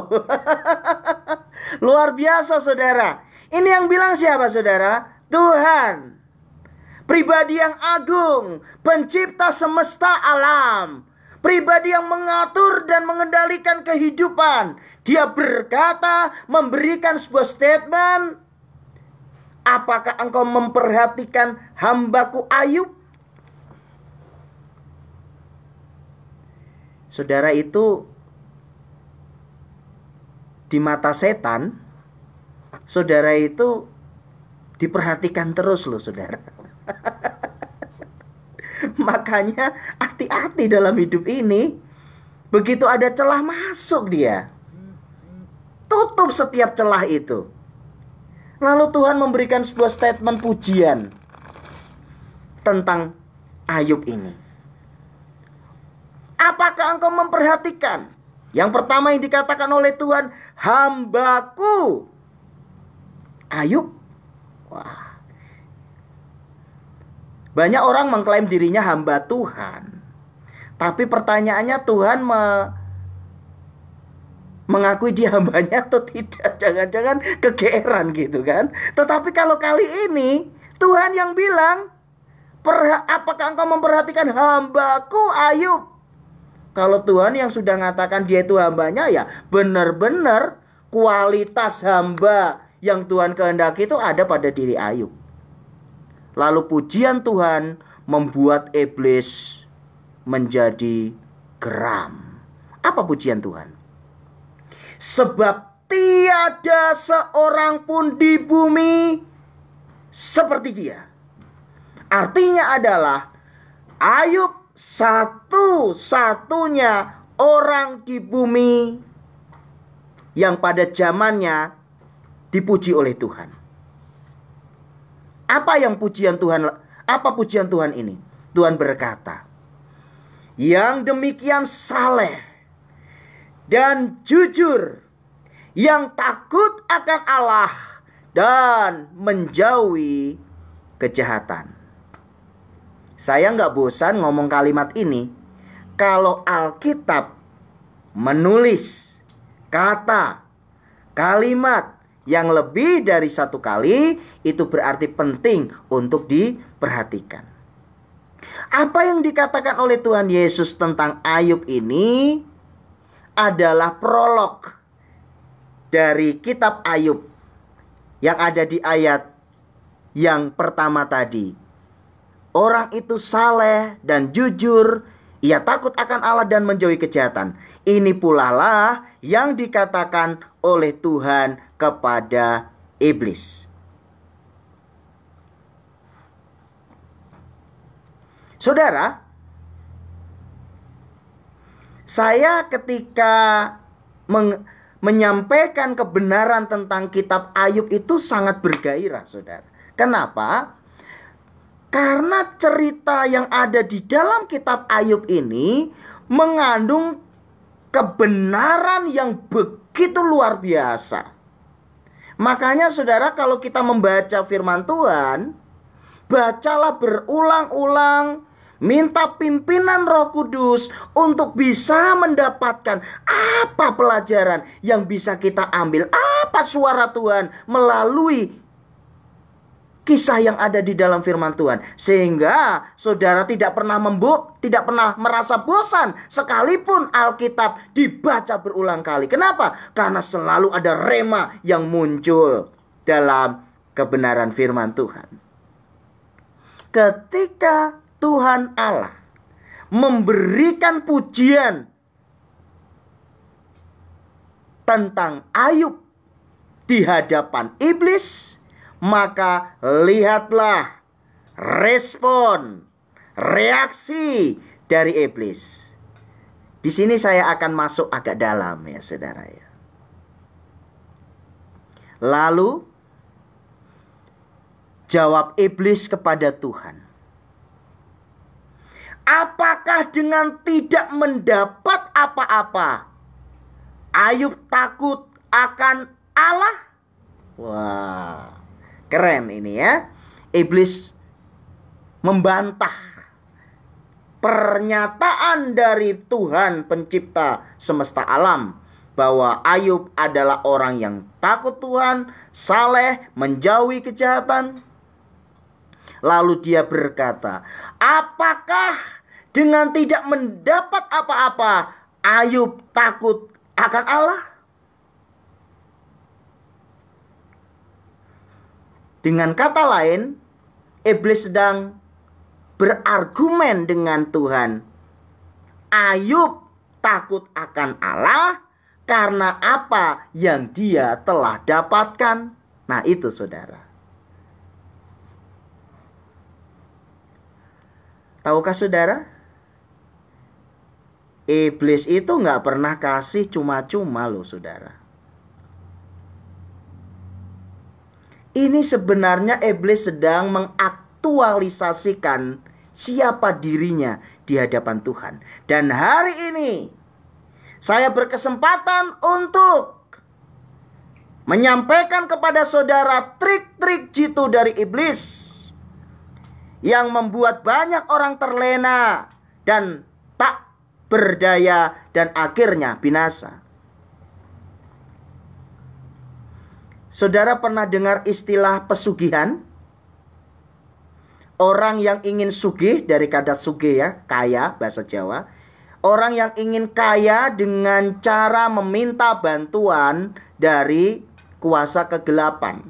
Luar biasa, saudara. Ini yang bilang siapa, saudara? Tuhan. Pribadi yang agung, pencipta semesta alam. Pribadi yang mengatur dan mengendalikan kehidupan. Dia berkata, memberikan sebuah statement, apakah engkau memperhatikan hambaku Ayub? Saudara, itu di mata setan, saudara itu diperhatikan terus loh, saudara. Makanya hati-hati dalam hidup ini. Begitu ada celah masuk dia, tutup setiap celah itu. Lalu Tuhan memberikan sebuah statement pujian tentang Ayub ini. Apakah engkau memperhatikan? Yang pertama yang dikatakan oleh Tuhan, hambaku Ayub. Wah. Banyak orang mengklaim dirinya hamba Tuhan. Tapi pertanyaannya, Tuhan mengakui dia hambanya atau tidak? Jangan-jangan kegeeran gitu kan. Tetapi kalau kali ini Tuhan yang bilang, apakah engkau memperhatikan hambaku Ayub? Kalau Tuhan yang sudah mengatakan dia itu hambanya, ya benar-benar kualitas hamba yang Tuhan kehendaki itu ada pada diri Ayub. Lalu pujian Tuhan membuat iblis menjadi geram. Apa pujian Tuhan? Sebab tiada seorang pun di bumi seperti dia. Artinya adalah Ayub satu-satunya orang di bumi yang pada zamannya dipuji oleh Tuhan. Apa pujian Tuhan ini? Tuhan berkata, yang demikian saleh dan jujur, yang takut akan Allah dan menjauhi kejahatan. Saya nggak bosan ngomong kalimat ini. Kalau Alkitab menulis kata, kalimat yang lebih dari satu kali, itu berarti penting untuk diperhatikan. Apa yang dikatakan oleh Tuhan Yesus tentang Ayub ini adalah prolog dari kitab Ayub yang ada di ayat yang pertama tadi. Orang itu saleh dan jujur, ia takut akan Allah dan menjauhi kejahatan. Ini pula lah yang dikatakan oleh Tuhan kepada iblis. Saudara, saya ketika menyampaikan kebenaran tentang kitab Ayub itu sangat bergairah, saudara. Kenapa? Karena cerita yang ada di dalam kitab Ayub ini mengandung kebenaran yang begitu luar biasa. Makanya saudara, kalau kita membaca firman Tuhan, bacalah berulang-ulang. Minta pimpinan Roh Kudus untuk bisa mendapatkan apa pelajaran yang bisa kita ambil. Apa suara Tuhan melalui kisah yang ada di dalam firman Tuhan. Sehingga saudara tidak pernah merasa bosan sekalipun Alkitab dibaca berulang kali. Kenapa? Karena selalu ada rema yang muncul dalam kebenaran firman Tuhan. Ketika Tuhan Allah memberikan pujian tentang Ayub di hadapan iblis, maka lihatlah respon, reaksi dari iblis. Di sini saya akan masuk agak dalam ya saudara ya. Lalu jawab iblis kepada Tuhan, apakah dengan tidak mendapat apa-apa Ayub takut akan Allah? Wah, keren ini ya. Iblis membantah pernyataan dari Tuhan pencipta semesta alam bahwa Ayub adalah orang yang takut Tuhan, saleh, menjauhi kejahatan. Lalu dia berkata, apakah dengan tidak mendapat apa-apa Ayub takut akan Allah? Dengan kata lain, iblis sedang berargumen dengan Tuhan. Ayub takut akan Allah karena apa yang dia telah dapatkan. Nah itu saudara. Tahukah saudara? Iblis itu gak pernah kasih cuma-cuma loh saudara. Ini sebenarnya iblis sedang mengaktualisasikan siapa dirinya di hadapan Tuhan. Dan hari ini saya berkesempatan untuk menyampaikan kepada saudara trik-trik jitu dari iblis yang membuat banyak orang terlena dan tak berdaya dan akhirnya binasa. Saudara pernah dengar istilah pesugihan? Orang yang ingin sugih, dari kata sugih ya, kaya bahasa Jawa. Orang yang ingin kaya dengan cara meminta bantuan dari kuasa kegelapan.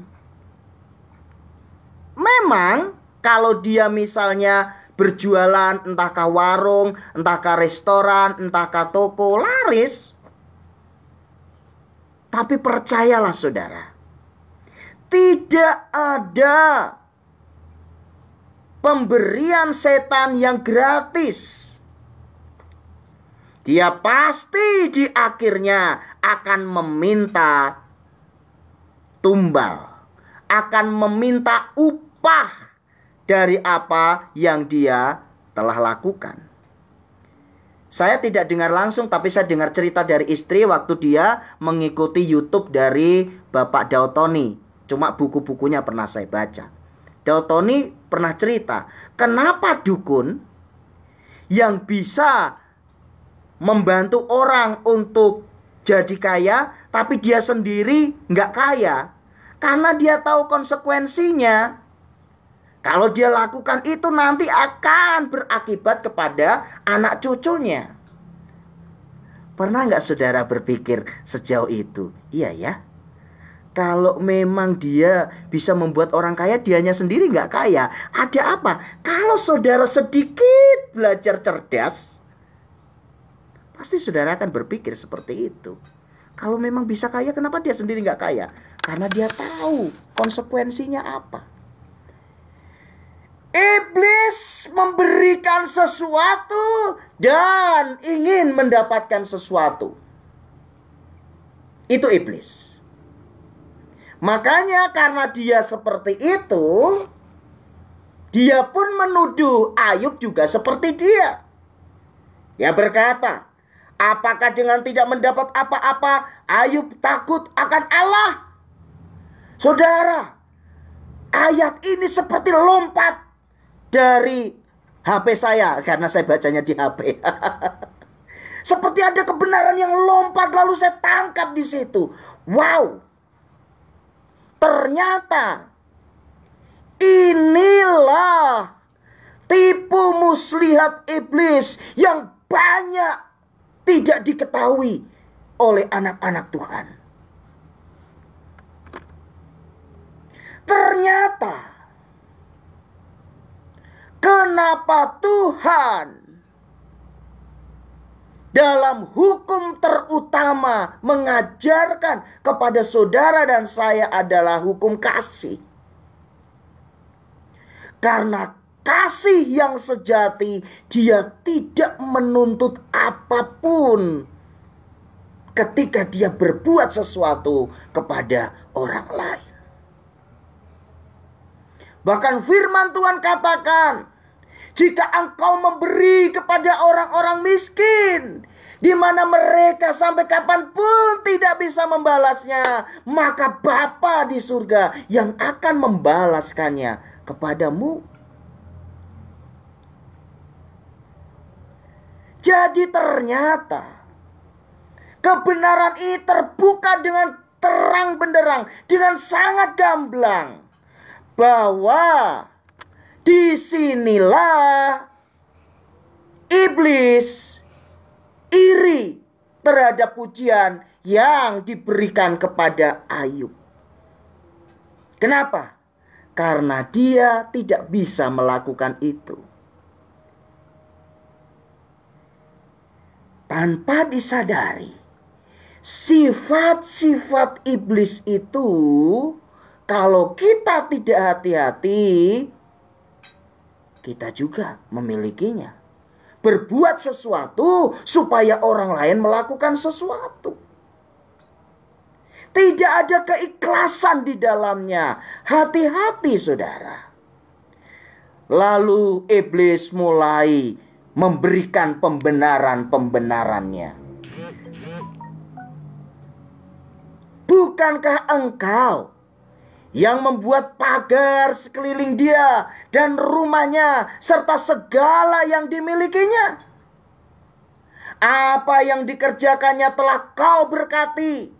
Memang kalau dia misalnya berjualan, entahkah warung, entahkah restoran, entahkah toko, laris. Tapi percayalah saudara, tidak ada pemberian setan yang gratis. Dia pasti di akhirnya akan meminta tumbal, akan meminta upah dari apa yang dia telah lakukan. Saya tidak dengar langsung, tapi saya dengar cerita dari istri waktu dia mengikuti YouTube dari Bapak Daotoni. Cuma buku-bukunya pernah saya baca. Daotoni pernah cerita, kenapa dukun yang bisa membantu orang untuk jadi kaya, tapi dia sendiri nggak kaya. Karena dia tahu konsekuensinya. Kalau dia lakukan itu nanti akan berakibat kepada anak cucunya. Pernah nggak saudara berpikir sejauh itu? Iya ya. Kalau memang dia bisa membuat orang kaya, dianya sendiri nggak kaya. Ada apa? Kalau saudara sedikit belajar cerdas, pasti saudara akan berpikir seperti itu. Kalau memang bisa kaya, kenapa dia sendiri nggak kaya? Karena dia tahu konsekuensinya apa. Iblis memberikan sesuatu dan ingin mendapatkan sesuatu. Itu iblis. Makanya karena dia seperti itu, dia pun menuduh Ayub juga seperti dia. Dia berkata, apakah dengan tidak mendapat apa-apa Ayub takut akan Allah? Saudara, ayat ini seperti lompat dari HP saya karena saya bacanya di HP. Seperti ada kebenaran yang lompat lalu saya tangkap di situ. Wow. Ternyata inilah tipu muslihat iblis yang banyak tidak diketahui oleh anak-anak Tuhan. Ternyata kenapa Tuhan dalam hukum terutama mengajarkan kepada saudara dan saya adalah hukum kasih? Karena kasih yang sejati, dia tidak menuntut apapun ketika dia berbuat sesuatu kepada orang lain. Bahkan firman Tuhan katakan, jika engkau memberi kepada orang-orang miskin, di mana mereka sampai kapanpun tidak bisa membalasnya, maka Bapa di surga yang akan membalaskannya kepadamu. Jadi ternyata kebenaran ini terbuka dengan terang benderang, dengan sangat gamblang, bahwa disinilah iblis iri terhadap pujian yang diberikan kepada Ayub. Kenapa? Karena dia tidak bisa melakukan itu. Tanpa disadari, sifat-sifat iblis itu, kalau kita tidak hati-hati, kita juga memilikinya. Berbuat sesuatu supaya orang lain melakukan sesuatu. Tidak ada keikhlasan di dalamnya. Hati-hati saudara. Lalu iblis mulai memberikan pembenaran-pembenarannya. Bukankah engkau yang membuat pagar sekeliling dia dan rumahnya serta segala yang dimilikinya? Apa yang dikerjakannya telah kau berkati,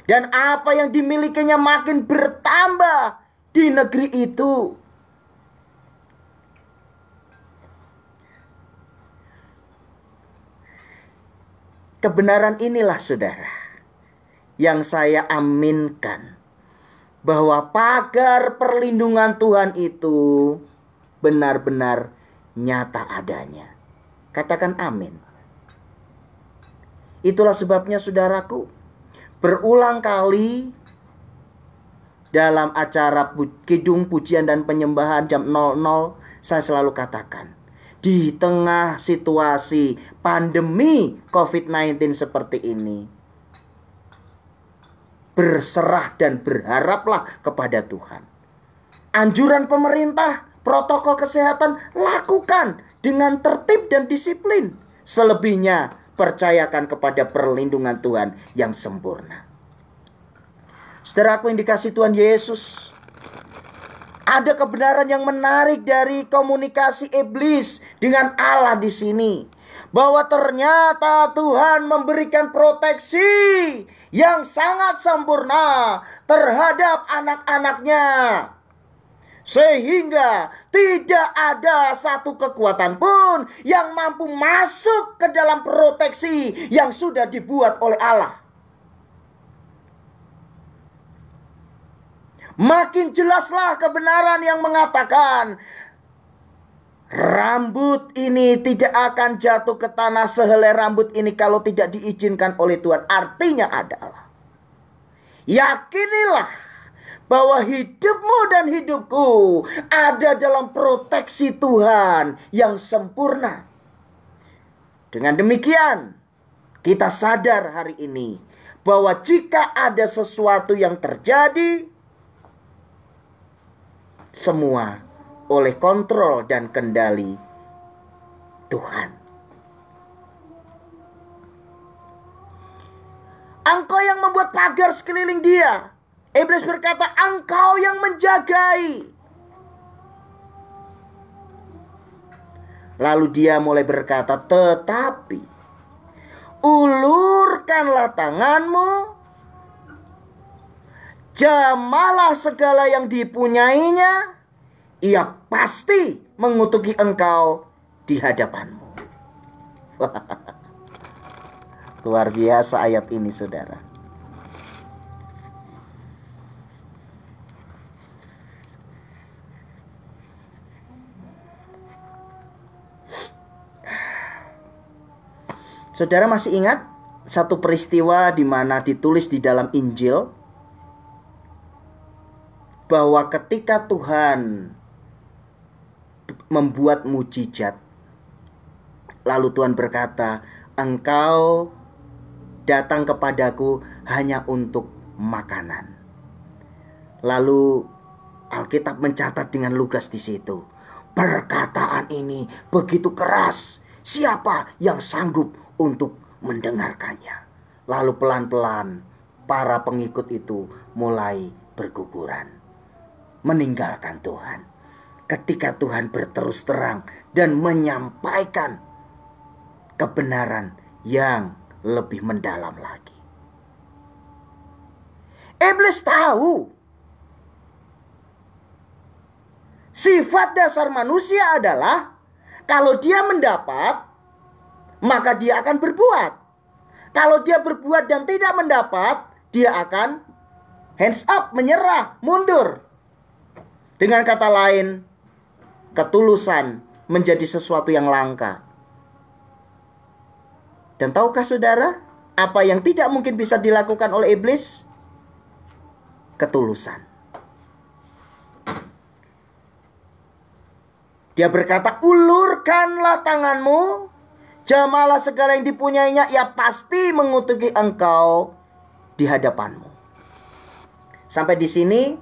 dan apa yang dimilikinya makin bertambah di negeri itu. Kebenaran inilah saudara yang saya aminkan, bahwa pagar perlindungan Tuhan itu benar-benar nyata adanya. Katakan amin. Itulah sebabnya saudaraku, berulang kali dalam acara Kidung Pujian dan Penyembahan jam 00 saya selalu katakan, di tengah situasi pandemi COVID-19 seperti ini, berserah dan berharaplah kepada Tuhan. Anjuran pemerintah, protokol kesehatan, lakukan dengan tertib dan disiplin. Selebihnya, percayakan kepada perlindungan Tuhan yang sempurna. Saudaraku yang dikasihi Tuhan Yesus, ada kebenaran yang menarik dari komunikasi iblis dengan Allah di sini, bahwa ternyata Tuhan memberikan proteksi yang sangat sempurna terhadap anak-anaknya, sehingga tidak ada satu kekuatan pun yang mampu masuk ke dalam proteksi yang sudah dibuat oleh Allah. Makin jelaslah kebenaran yang mengatakan, rambut ini tidak akan jatuh ke tanah sehelai rambut ini kalau tidak diizinkan oleh Tuhan. Artinya adalah, yakinilah bahwa hidupmu dan hidupku ada dalam proteksi Tuhan yang sempurna. Dengan demikian, kita sadar hari ini bahwa jika ada sesuatu yang terjadi, semua oleh kontrol dan kendali Tuhan. Engkau yang membuat pagar sekeliling dia. Iblis berkata, engkau yang menjagai. Lalu dia mulai berkata, tetapi ulurkanlah tanganmu, jamalah segala yang dipunyainya, ia pasti mengutuki engkau di hadapanmu. Luar biasa ayat ini, saudara. Saudara masih ingat satu peristiwa di mana ditulis di dalam Injil bahwa ketika Tuhan membuat mujizat, lalu Tuhan berkata, engkau datang kepadaku hanya untuk makanan. Lalu Alkitab mencatat dengan lugas di situ, perkataan ini begitu keras, siapa yang sanggup untuk mendengarkannya? Lalu pelan-pelan para pengikut itu mulai berguguran, meninggalkan Tuhan. Ketika Tuhan berterus terang dan menyampaikan kebenaran yang lebih mendalam lagi. Iblis tahu sifat dasar manusia adalah kalau dia mendapat, maka dia akan berbuat. Kalau dia berbuat dan tidak mendapat, dia akan hands up, menyerah, mundur. Dengan kata lain, ketulusan menjadi sesuatu yang langka. Dan tahukah saudara, apa yang tidak mungkin bisa dilakukan oleh iblis? Ketulusan. Dia berkata, ulurkanlah tanganmu, jamalah segala yang dipunyainya, ia pasti mengutuki engkau di hadapanmu. Sampai di sini,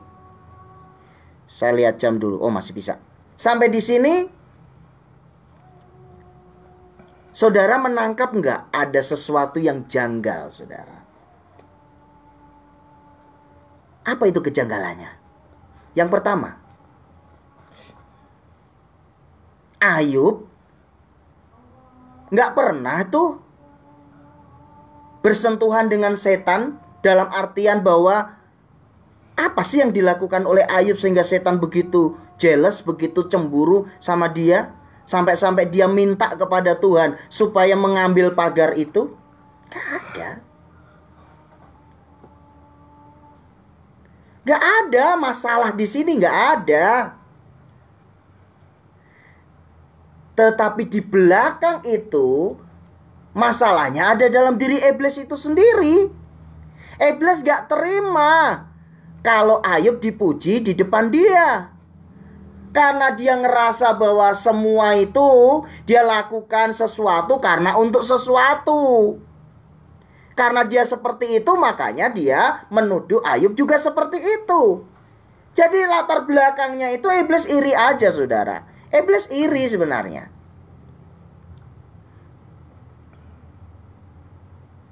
saya lihat jam dulu. Oh, masih bisa. Sampai di sini, saudara menangkap nggak ada sesuatu yang janggal, saudara? Apa itu kejanggalannya? Yang pertama, Ayub nggak pernah tuh bersentuhan dengan setan, dalam artian bahwa apa sih yang dilakukan oleh Ayub sehingga setan begitu jealous, begitu cemburu sama dia, sampai-sampai dia minta kepada Tuhan supaya mengambil pagar itu? Gak ada. Gak ada masalah di sini, gak ada. Tetapi di belakang itu masalahnya ada dalam diri iblis itu sendiri. Iblis gak terima kalau Ayub dipuji di depan dia. Karena dia ngerasa bahwa semua itu dia lakukan sesuatu karena untuk sesuatu. Karena dia seperti itu, makanya dia menuduh Ayub juga seperti itu. Jadi latar belakangnya itu iblis iri aja, saudara. Iblis iri sebenarnya.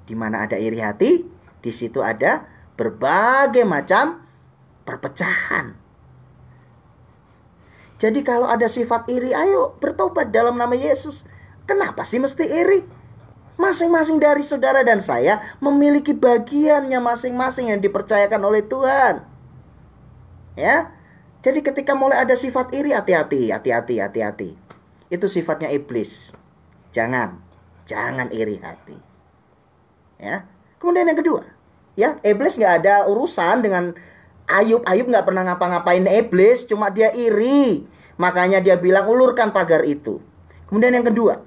Di mana ada iri hati, di situ ada berbagai macam perpecahan. Jadi kalau ada sifat iri, ayo bertobat dalam nama Yesus. Kenapa sih mesti iri? Masing-masing dari saudara dan saya memiliki bagiannya masing-masing yang dipercayakan oleh Tuhan. Ya. Jadi ketika mulai ada sifat iri, hati-hati. Itu sifatnya iblis. Jangan iri hati. Ya. Kemudian yang kedua, ya, iblis nggak ada urusan dengan Ayub. Ayub nggak pernah ngapa-ngapain iblis, cuma dia iri. Makanya dia bilang ulurkan pagar itu. Kemudian yang kedua,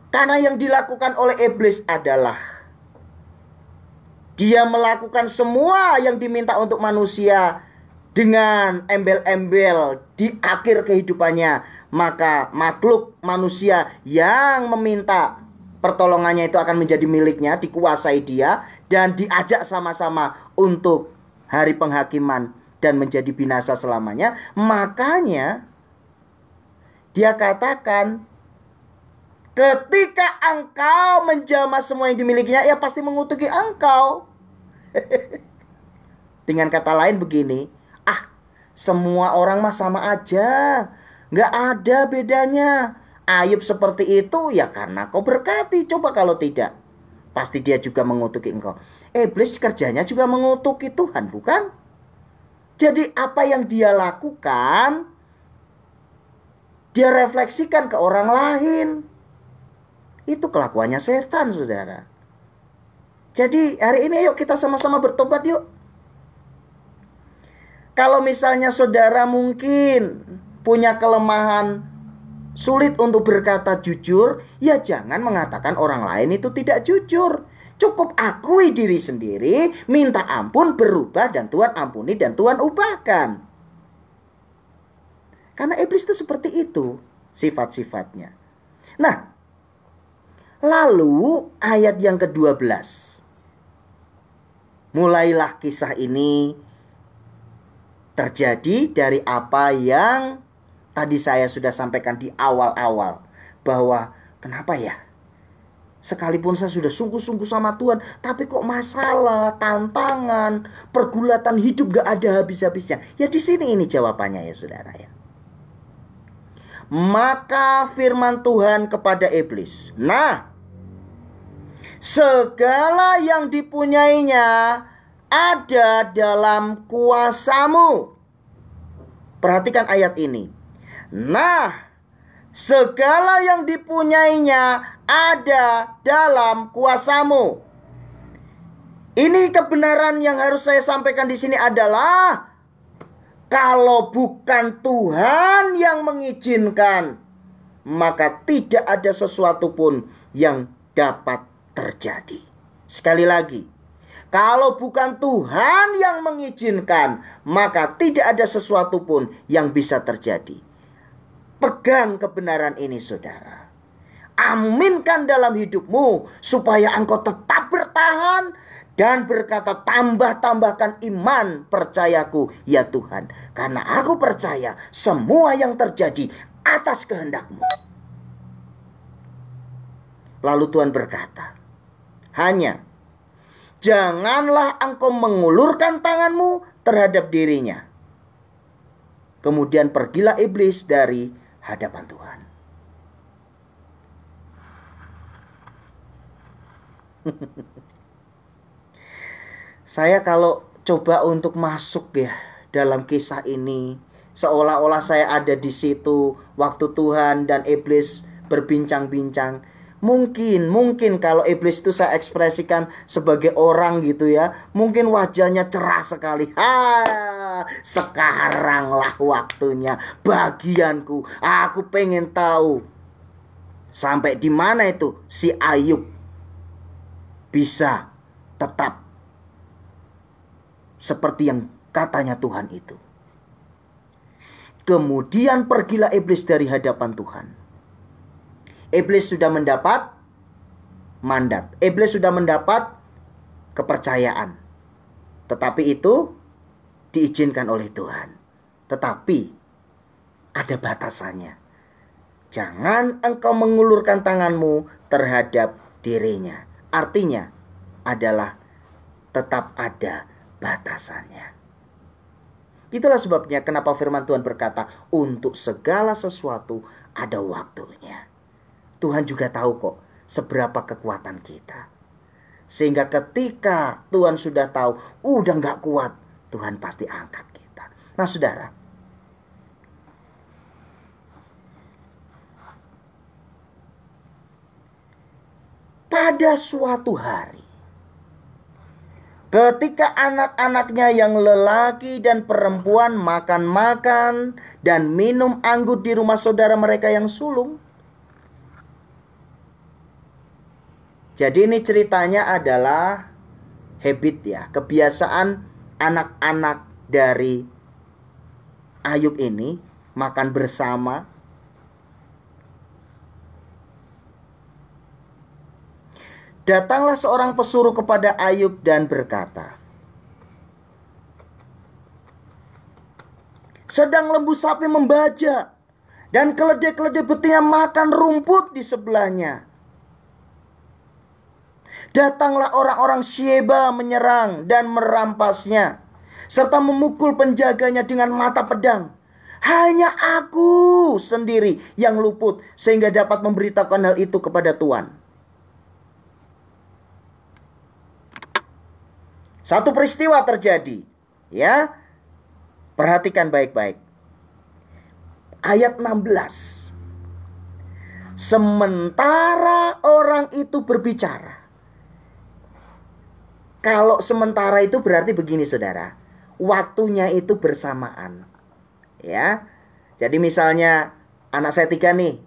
karena yang dilakukan oleh iblis adalah dia melakukan semua yang diminta untuk manusia dengan embel-embel di akhir kehidupannya. Maka makhluk manusia yang meminta pertolongannya itu akan menjadi miliknya, dikuasai dia, dan diajak sama-sama untuk hari penghakiman dan menjadi binasa selamanya. Makanya dia katakan, ketika engkau menjamah semua yang dimilikinya, ia pasti mengutuki engkau. Dengan kata lain begini, semua orang mah sama aja. Nggak ada bedanya. Ayub seperti itu ya karena kau berkati. Coba kalau tidak, pasti dia juga mengutuki engkau. Iblis kerjanya juga mengutuki Tuhan, bukan? Jadi apa yang dia lakukan, dia refleksikan ke orang lain. Itu kelakuannya setan, saudara. Jadi hari ini yuk kita sama-sama bertobat yuk. Kalau misalnya saudara mungkin punya kelemahan, sulit untuk berkata jujur, ya jangan mengatakan orang lain itu tidak jujur. Cukup akui diri sendiri, minta ampun, berubah, dan Tuhan ampuni dan Tuhan ubahkan. Karena iblis itu seperti itu sifat-sifatnya. Nah, lalu ayat yang ke-12. Mulailah kisah ini terjadi dari apa yang tadi saya sudah sampaikan di awal-awal. Bahwa kenapa ya? Sekalipun saya sudah sungguh-sungguh sama Tuhan, tapi kok masalah, tantangan, pergulatan hidup gak ada habis-habisnya. Ya di sini ini jawabannya ya saudara ya. Maka firman Tuhan kepada iblis. Nah, segala yang dipunyainya ada dalam kuasamu. Perhatikan ayat ini. Nah, segala yang dipunyainya ada dalam kuasamu. Ini kebenaran yang harus saya sampaikan di sini adalah kalau bukan Tuhan yang mengizinkan, maka tidak ada sesuatu pun yang dapat terjadi. Sekali lagi, kalau bukan Tuhan yang mengizinkan, maka tidak ada sesuatu pun yang bisa terjadi. Pegang kebenaran ini saudara. Aminkan dalam hidupmu supaya engkau tetap bertahan dan berkata, tambahkan iman percayaku ya Tuhan. Karena aku percaya semua yang terjadi atas kehendak-Mu. Lalu Tuhan berkata, hanya janganlah engkau mengulurkan tanganmu terhadap dirinya. Kemudian pergilah iblis dari hadapan Tuhan. Saya kalau coba untuk masuk ya dalam kisah ini, seolah-olah saya ada di situ waktu Tuhan dan iblis berbincang-bincang. Mungkin kalau iblis itu saya ekspresikan sebagai orang gitu ya, mungkin wajahnya cerah sekali. Sekaranglah waktunya bagianku. Aku pengen tahu sampai di mana itu si Ayub bisa tetap seperti yang katanya Tuhan itu. Kemudian pergilah iblis dari hadapan Tuhan. Iblis sudah mendapat mandat. Iblis sudah mendapat kepercayaan. Tetapi itu diizinkan oleh Tuhan. Tetapi ada batasannya. Jangan engkau mengulurkan tanganmu terhadap dirinya. Artinya adalah tetap ada batasannya. Itulah sebabnya kenapa firman Tuhan berkata, untuk segala sesuatu ada waktunya. Tuhan juga tahu kok seberapa kekuatan kita. Sehingga ketika Tuhan sudah tahu, udah gak kuat, Tuhan pasti angkat kita. Nah saudara, pada suatu hari, ketika anak-anaknya yang lelaki dan perempuan makan-makan dan minum anggur di rumah saudara mereka yang sulung. Jadi ini ceritanya adalah habit ya, kebiasaan anak-anak dari Ayub ini makan bersama. Datanglah seorang pesuruh kepada Ayub dan berkata, sedang lembu sapi membajak dan keledai-keledai betina makan rumput di sebelahnya. Datanglah orang-orang Syeba menyerang dan merampasnya, serta memukul penjaganya dengan mata pedang. Hanya aku sendiri yang luput sehingga dapat memberitahukan hal itu kepada Tuhan. Satu peristiwa terjadi, ya. Perhatikan baik-baik. Ayat 16. Sementara orang itu berbicara. Kalau sementara itu berarti begini saudara. Waktunya itu bersamaan. Ya. Jadi misalnya anak saya 3 nih.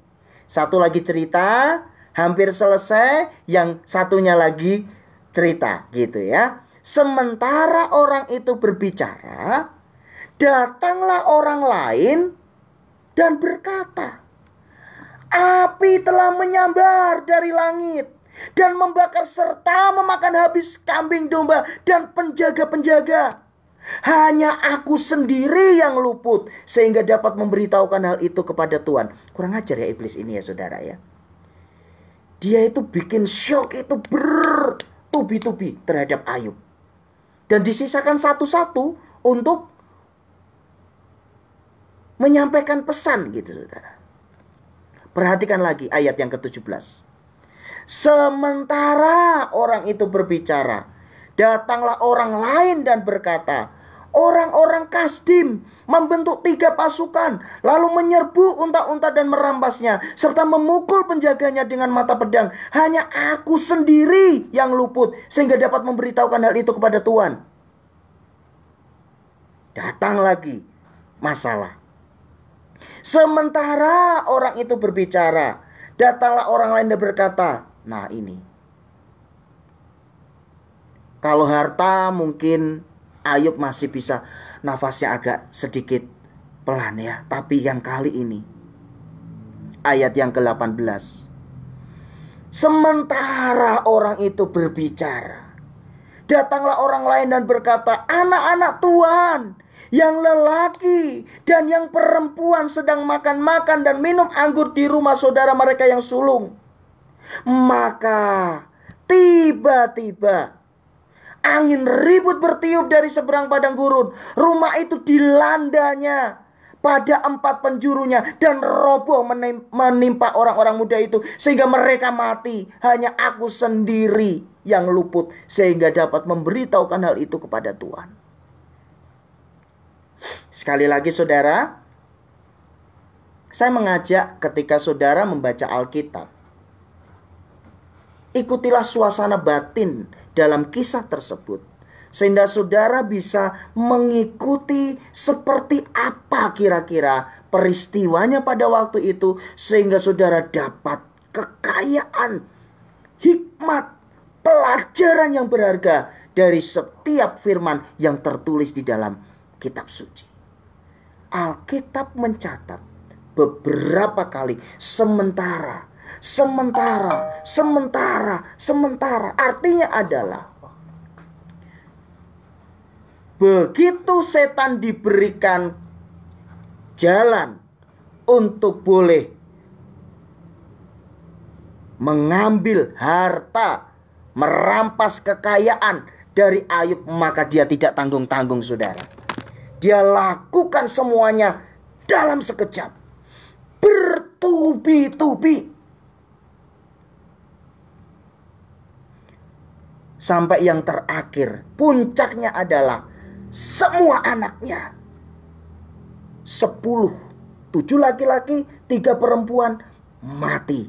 Satu lagi cerita, hampir selesai, yang satunya lagi cerita gitu ya. Sementara orang itu berbicara, datanglah orang lain dan berkata, api telah menyambar dari langit dan membakar serta memakan habis kambing domba dan penjaga-penjaga. Hanya aku sendiri yang luput sehingga dapat memberitahukan hal itu kepada Tuhan. Kurang ajar ya iblis ini ya saudara ya. Dia itu bikin syok itu bertubi-tubi terhadap Ayub. Dan disisakan satu-satu untuk menyampaikan pesan gitu saudara. Perhatikan lagi ayat yang ke-17. Sementara orang itu berbicara, datanglah orang lain dan berkata, orang-orang Kasdim membentuk 3 pasukan, lalu menyerbu unta-unta dan merampasnya, serta memukul penjaganya dengan mata pedang. Hanya aku sendiri yang luput, sehingga dapat memberitahukan hal itu kepada Tuhan. Datang lagi masalah. Sementara orang itu berbicara, datanglah orang lain dan berkata, nah ini. Kalau harta mungkin Ayub masih bisa nafasnya agak sedikit pelan ya. Tapi yang kali ini, ayat yang ke-18. Sementara orang itu berbicara, datanglah orang lain dan berkata, anak-anak Tuhan, yang lelaki dan yang perempuan sedang makan-makan dan minum anggur di rumah saudara mereka yang sulung. Maka tiba-tiba angin ribut bertiup dari seberang padang gurun. Rumah itu dilandanya pada 4 penjurunya dan roboh menimpa orang-orang muda itu sehingga mereka mati. Hanya aku sendiri yang luput sehingga dapat memberitahukan hal itu kepada Tuhan. Sekali lagi saudara, saya mengajak ketika saudara membaca Alkitab, ikutilah suasana batin dalam kisah tersebut, sehingga saudara bisa mengikuti seperti apa kira-kira peristiwanya pada waktu itu, sehingga saudara dapat kekayaan, hikmat, pelajaran yang berharga dari setiap firman yang tertulis di dalam kitab suci. Alkitab mencatat beberapa kali sementara. Artinya adalah begitu setan diberikan jalan untuk boleh mengambil harta, merampas kekayaan dari Ayub, maka dia tidak tanggung-tanggung saudara. Dia lakukan semuanya dalam sekejap, bertubi-tubi, sampai yang terakhir, puncaknya adalah semua anaknya, 10, 7 laki-laki, 3 perempuan mati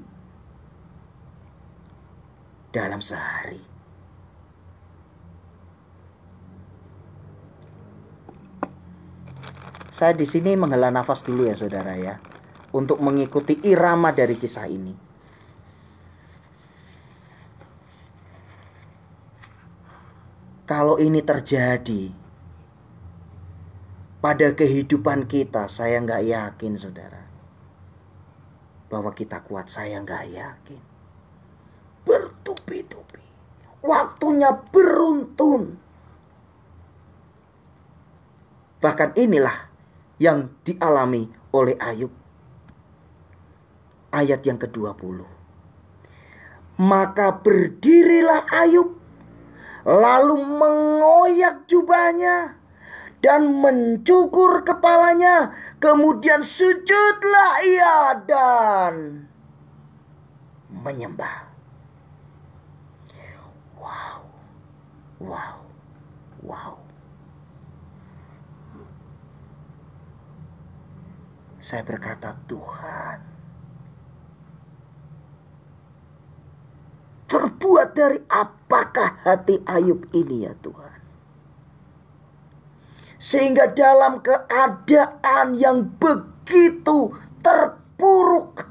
dalam sehari. Saya di sini menghela nafas dulu ya saudara ya, untuk mengikuti irama dari kisah ini. Kalau ini terjadi pada kehidupan kita, saya nggak yakin saudara bahwa kita kuat. Saya nggak yakin. Bertubi-tubi, waktunya beruntun. Bahkan inilah yang dialami oleh Ayub. Ayat yang ke-20. Maka berdirilah Ayub, lalu mengoyak jubahnya dan mencukur kepalanya. Kemudian sujudlah ia dan menyembah. Wow, wow, wow. Saya berkata, Tuhan, terbuat dari apakah hati Ayub ini ya Tuhan? Sehingga dalam keadaan yang begitu terpuruk,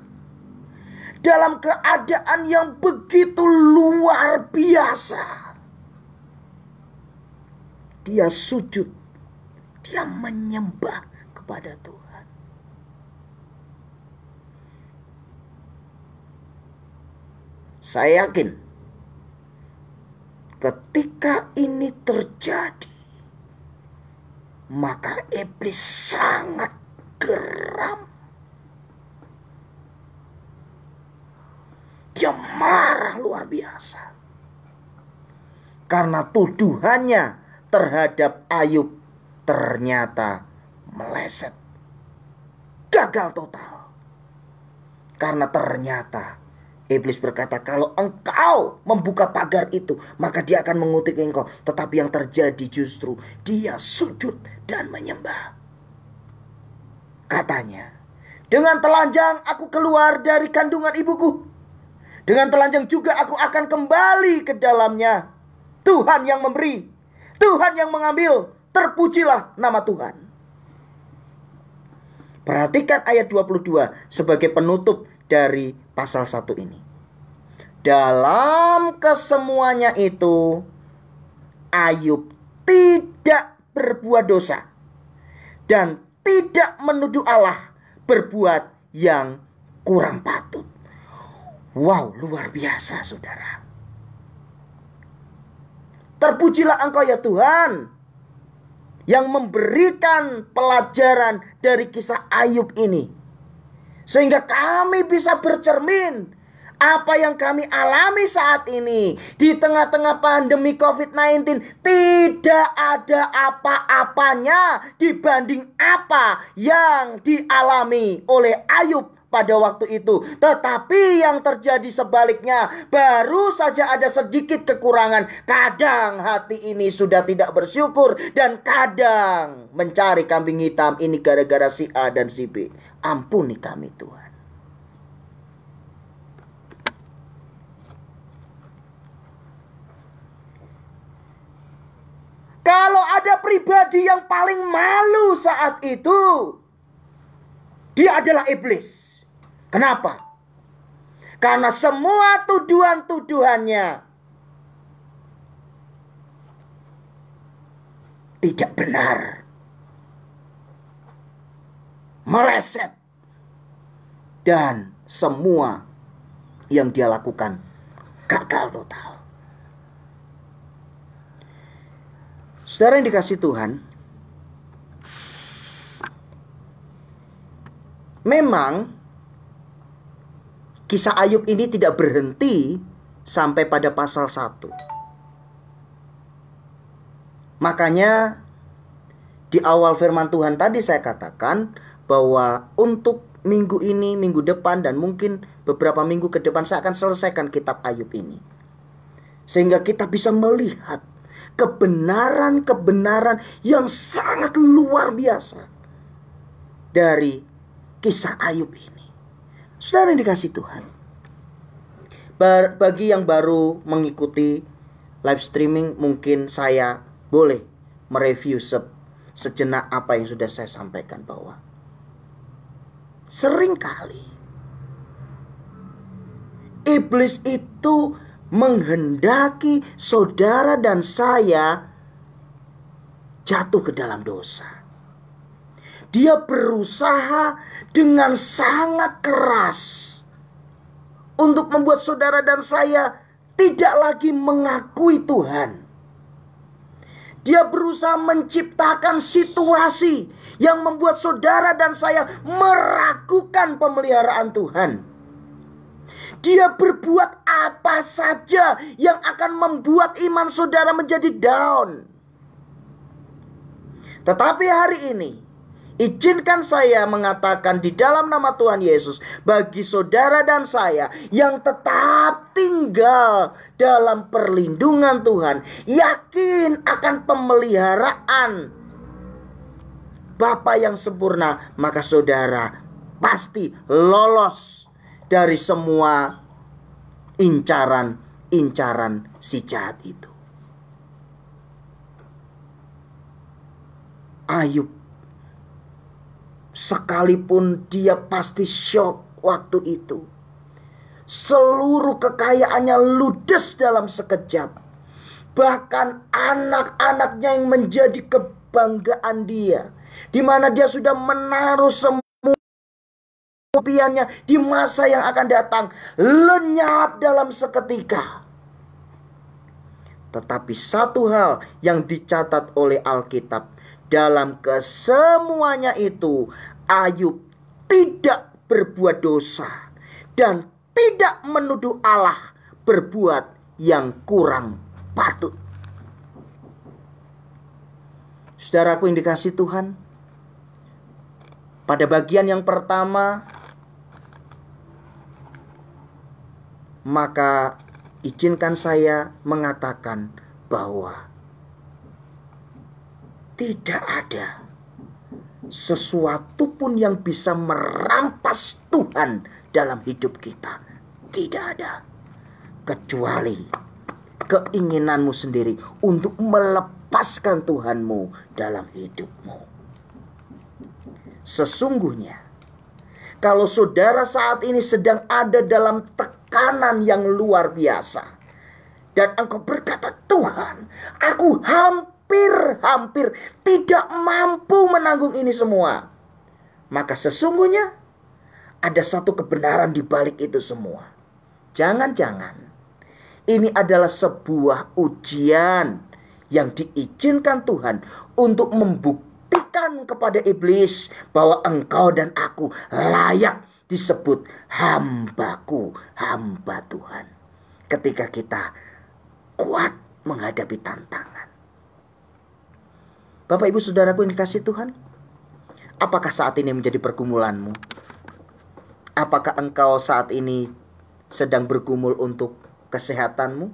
dalam keadaan yang begitu luar biasa, dia sujud, dia menyembah kepada Tuhan. Saya yakin ketika ini terjadi, maka iblis sangat geram. Dia marah luar biasa. Karena tuduhannya terhadap Ayub ternyata meleset. Gagal total. Karena ternyata iblis berkata, kalau engkau membuka pagar itu, maka dia akan mengutuk engkau. Tetapi yang terjadi justru dia sujud dan menyembah. Katanya, dengan telanjang aku keluar dari kandungan ibuku. Dengan telanjang juga aku akan kembali ke dalamnya. Tuhan yang memberi, Tuhan yang mengambil. Terpujilah nama Tuhan. Perhatikan ayat 22 sebagai penutup dari pasal 1 ini. Dalam kesemuanya itu, Ayub tidak berbuat dosa dan tidak menuduh Allah berbuat yang kurang patut. Wow, luar biasa saudara. Terpujilah engkau ya Tuhan, yang memberikan pelajaran dari kisah Ayub ini. Sehingga kami bisa bercermin apa yang kami alami saat ini. Di tengah-tengah pandemi COVID-19 tidak ada apa-apanya dibanding apa yang dialami oleh Ayub pada waktu itu. Tetapi yang terjadi sebaliknya, baru saja ada sedikit kekurangan. Kadang hati ini sudah tidak bersyukur dan kadang mencari kambing hitam. Ini gara-gara si A dan si B. Ampuni kami Tuhan. Kalau ada pribadi yang paling malu saat itu, dia adalah iblis. Kenapa? Karena semua tuduhan-tuduhannya tidak benar, meleset, dan semua yang dia lakukan gagal total. Saudara yang dikasihi Tuhan, memang kisah Ayub ini tidak berhenti sampai pada pasal 1. Makanya di awal firman Tuhan tadi saya katakan bahwa untuk minggu ini, minggu depan, dan mungkin beberapa minggu ke depan saya akan selesaikan kitab Ayub ini. Sehingga kita bisa melihat kebenaran-kebenaran yang sangat luar biasa dari kisah Ayub ini. Saudara yang dikasihi Tuhan, bagi yang baru mengikuti live streaming, mungkin saya boleh mereview sejenak apa yang sudah saya sampaikan, bahwa seringkali iblis itu menghendaki saudara dan saya jatuh ke dalam dosa. Dia berusaha dengan sangat keras untuk membuat saudara dan saya tidak lagi mengakui Tuhan. Dia berusaha menciptakan situasi yang membuat saudara dan saya meragukan pemeliharaan Tuhan. Dia berbuat apa saja yang akan membuat iman saudara menjadi down. Tetapi hari ini, izinkan saya mengatakan di dalam nama Tuhan Yesus, bagi saudara dan saya yang tetap tinggal dalam perlindungan Tuhan, yakin akan pemeliharaan Bapa yang sempurna, maka saudara pasti lolos dari semua incaran si jahat itu. Ayub, sekalipun dia pasti syok waktu itu, seluruh kekayaannya ludes dalam sekejap. Bahkan anak-anaknya yang menjadi kebanggaan dia, di mana dia sudah menaruh semua impiannya di masa yang akan datang, lenyap dalam seketika. Tetapi satu hal yang dicatat oleh Alkitab, dalam kesemuanya itu Ayub tidak berbuat dosa dan tidak menuduh Allah berbuat yang kurang patut. Saudaraku yang dikasihi Tuhan, pada bagian yang pertama, maka izinkan saya mengatakan bahwa tidak ada sesuatu pun yang bisa merampas Tuhan dalam hidup kita. Tidak ada. Kecuali keinginanmu sendiri untuk melepaskan Tuhanmu dalam hidupmu. Sesungguhnya, kalau saudara saat ini sedang ada dalam tekanan yang luar biasa, dan engkau berkata, Tuhan, aku hampir tidak mampu menanggung ini semua, maka sesungguhnya ada satu kebenaran di balik itu semua. Jangan-jangan ini adalah sebuah ujian yang diizinkan Tuhan untuk membuktikan kepada iblis bahwa engkau dan aku layak disebut hambaku, hamba Tuhan. Ketika kita kuat menghadapi tantangan. Bapak ibu saudaraku yang dikasihi Tuhan, apakah saat ini menjadi pergumulanmu? Apakah engkau saat ini sedang bergumul untuk kesehatanmu?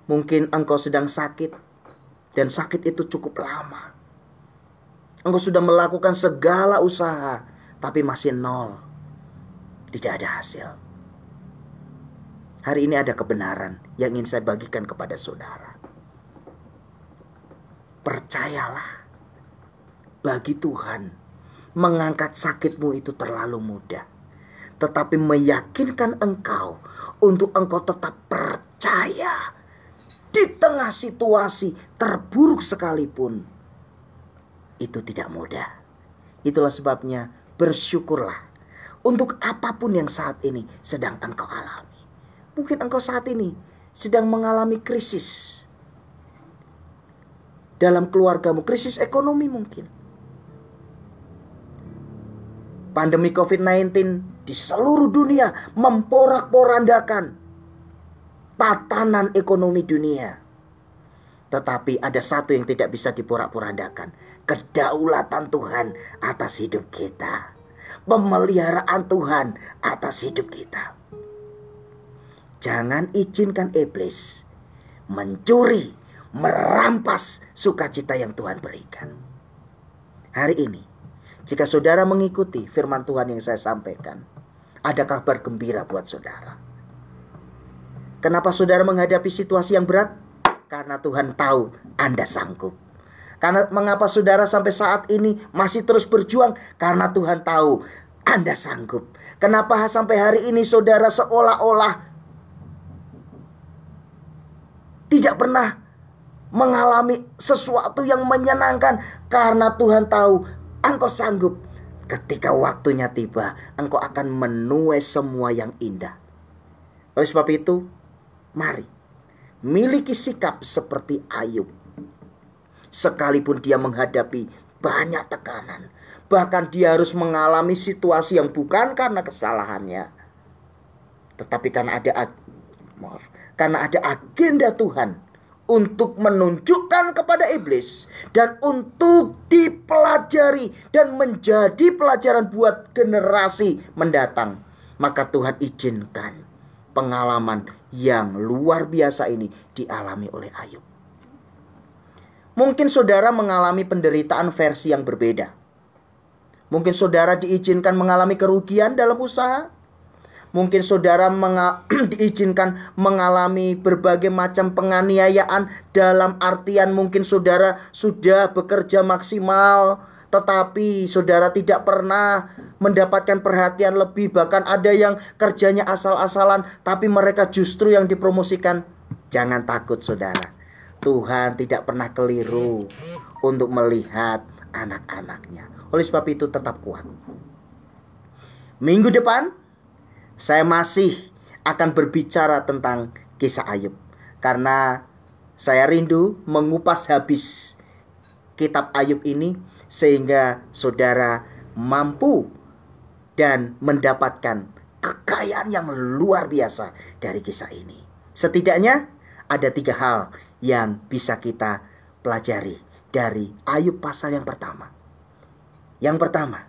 Mungkin engkau sedang sakit, dan sakit itu cukup lama. Engkau sudah melakukan segala usaha, tapi masih nol. Tidak ada hasil. Hari ini ada kebenaran yang ingin saya bagikan kepada saudara. Percayalah, bagi Tuhan, mengangkat sakitmu itu terlalu mudah. Tetapi meyakinkan engkau untuk engkau tetap percaya di tengah situasi terburuk sekalipun, itu tidak mudah. Itulah sebabnya bersyukurlah untuk apapun yang saat ini sedang engkau alami. Mungkin engkau saat ini sedang mengalami krisis dalam keluargamu, krisis ekonomi mungkin. Pandemi COVID-19 di seluruh dunia memporak-porandakan tatanan ekonomi dunia. Tetapi ada satu yang tidak bisa diporak-porandakan. Kedaulatan Tuhan atas hidup kita. Pemeliharaan Tuhan atas hidup kita. Jangan izinkan iblis mencuri, merampas sukacita yang Tuhan berikan. Hari ini, jika saudara mengikuti firman Tuhan yang saya sampaikan, ada kabar gembira buat saudara. Kenapa saudara menghadapi situasi yang berat? Karena Tuhan tahu Anda sanggup. Karena mengapa saudara sampai saat ini masih terus berjuang? Karena Tuhan tahu Anda sanggup. Kenapa sampai hari ini saudara seolah-olah tidak pernah mengalami sesuatu yang menyenangkan? Karena Tuhan tahu engkau sanggup. Ketika waktunya tiba, engkau akan menuai semua yang indah. Oleh sebab itu, mari miliki sikap seperti Ayub. Sekalipun dia menghadapi banyak tekanan, bahkan dia harus mengalami situasi yang bukan karena kesalahannya, tetapi karena ada agenda Tuhan untuk menunjukkan kepada iblis dan untuk dipelajari dan menjadi pelajaran buat generasi mendatang. Maka Tuhan izinkan pengalaman yang luar biasa ini dialami oleh Ayub. Mungkin saudara mengalami penderitaan versi yang berbeda. Mungkin saudara diizinkan mengalami kerugian dalam usaha. Mungkin saudara diizinkan mengalami berbagai macam penganiayaan, dalam artian mungkin saudara sudah bekerja maksimal, tetapi saudara tidak pernah mendapatkan perhatian lebih. Bahkan ada yang kerjanya asal-asalan, tapi mereka justru yang dipromosikan. Jangan takut saudara, Tuhan tidak pernah keliru untuk melihat anak-anaknya. Oleh sebab itu tetap kuat. Minggu depan saya masih akan berbicara tentang kisah Ayub, karena saya rindu mengupas habis kitab Ayub ini sehingga saudara mampu dan mendapatkan kekayaan yang luar biasa dari kisah ini. Setidaknya ada 3 hal yang bisa kita pelajari dari Ayub pasal yang pertama. Yang pertama,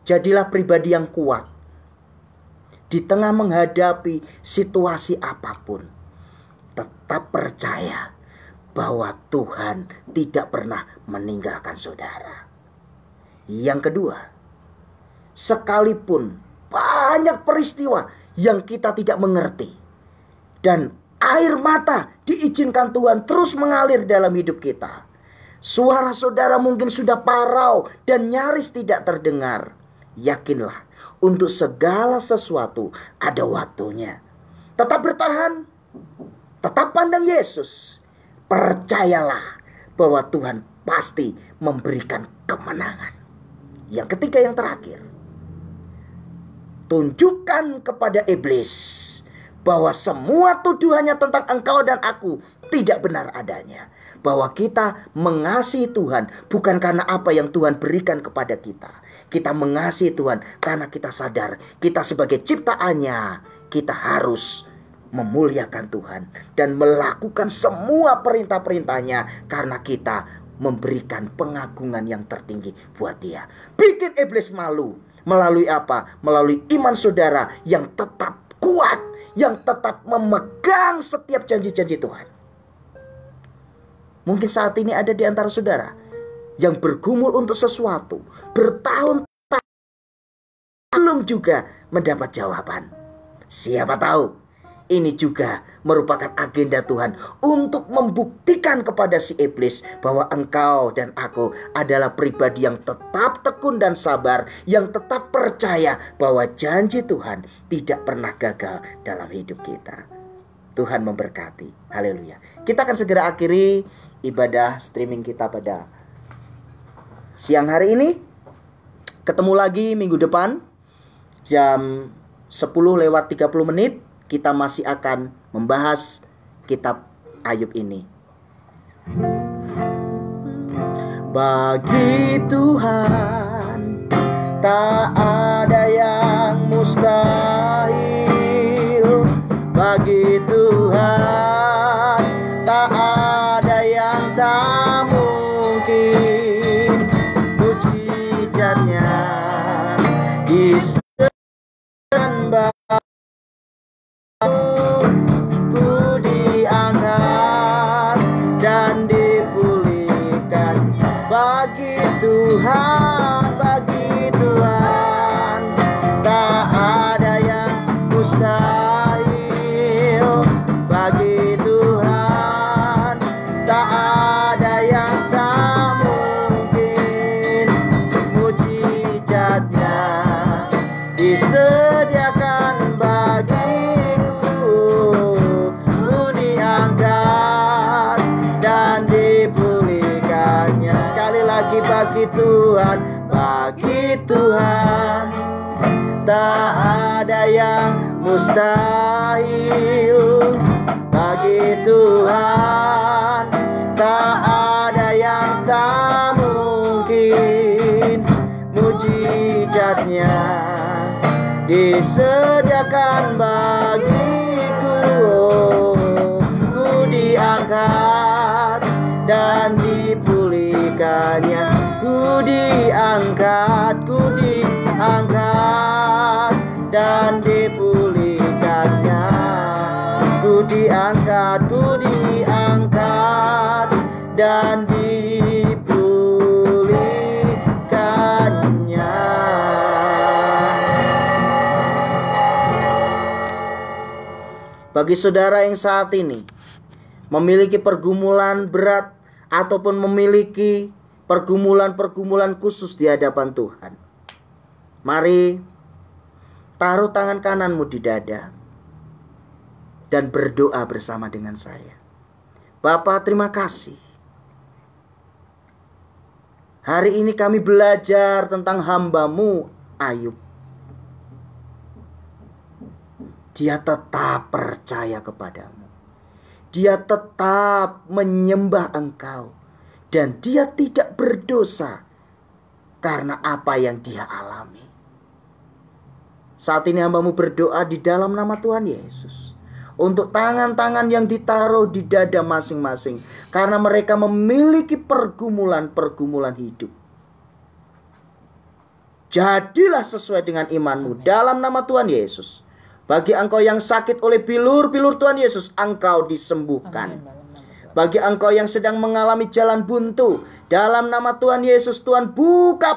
jadilah pribadi yang kuat di tengah menghadapi situasi apapun. Tetap percaya bahwa Tuhan tidak pernah meninggalkan saudara. Yang kedua, sekalipun banyak peristiwa yang kita tidak mengerti dan air mata diizinkan Tuhan terus mengalir dalam hidup kita, suara saudara mungkin sudah parau dan nyaris tidak terdengar, yakinlah, untuk segala sesuatu ada waktunya. Tetap bertahan, tetap pandang Yesus. Percayalah bahwa Tuhan pasti memberikan kemenangan. Yang ketiga, yang terakhir, tunjukkan kepada iblis bahwa semua tuduhannya tentang engkau dan aku tidak benar adanya. Bahwa kita mengasihi Tuhan bukan karena apa yang Tuhan berikan kepada kita. Kita mengasihi Tuhan karena kita sadar kita sebagai ciptaannya, kita harus memuliakan Tuhan dan melakukan semua perintah-perintahnya karena kita memberikan pengagungan yang tertinggi buat Dia. Bikin iblis malu. Melalui apa? Melalui iman saudara yang tetap kuat, yang tetap memegang setiap janji-janji Tuhan. Mungkin saat ini ada di antara saudara yang bergumul untuk sesuatu, bertahun-tahun belum juga mendapat jawaban. Siapa tahu ini juga merupakan agenda Tuhan untuk membuktikan kepada si iblis bahwa engkau dan aku adalah pribadi yang tetap tekun dan sabar, yang tetap percaya bahwa janji Tuhan tidak pernah gagal dalam hidup kita. Tuhan memberkati. Haleluya. Kita akan segera akhiri ibadah streaming kita pada siang hari ini. Ketemu lagi minggu depan jam 10:30. Kita masih akan membahas kitab Ayub ini. Bagi Tuhan tak ada yang mustahil. Bagi Tuhan tak ada yang tak mungkin. Mujizatnya disembah, ku diangkat dan dipulihkan. Bagi Tuhan tak ada yang mustahil. Bagi Tuhan tak ada yang tak mungkin. Mujizatnya disediakan bagiku, ku diangkat dan dipulihkannya. Sekali lagi, bagi Tuhan tak ada yang mustahil. Bagi Tuhan tak ada yang tak mungkin. Mujizatnya disediakan bagiku, ku diangkat Ku diangkat dan dipulihkannya. Ku diangkat dan dipulihkannya. Bagi saudara yang saat ini memiliki pergumulan berat ataupun memiliki pergumulan khusus di hadapan Tuhan, mari taruh tangan kananmu di dada dan berdoa bersama dengan saya. Bapa, terima kasih. Hari ini kami belajar tentang hamba-Mu Ayub. Dia tetap percaya kepadamu. Dia tetap menyembah Engkau. Dan dia tidak berdosa karena apa yang dia alami. Saat ini hamba-Mu berdoa di dalam nama Tuhan Yesus, untuk tangan-tangan yang ditaruh di dada masing-masing, karena mereka memiliki pergumulan hidup. Jadilah sesuai dengan iman-Mu dalam nama Tuhan Yesus. Bagi engkau yang sakit oleh bilur-bilur Tuhan Yesus, engkau disembuhkan. Bagi engkau yang sedang mengalami jalan buntu, dalam nama Tuhan Yesus, Tuhan buka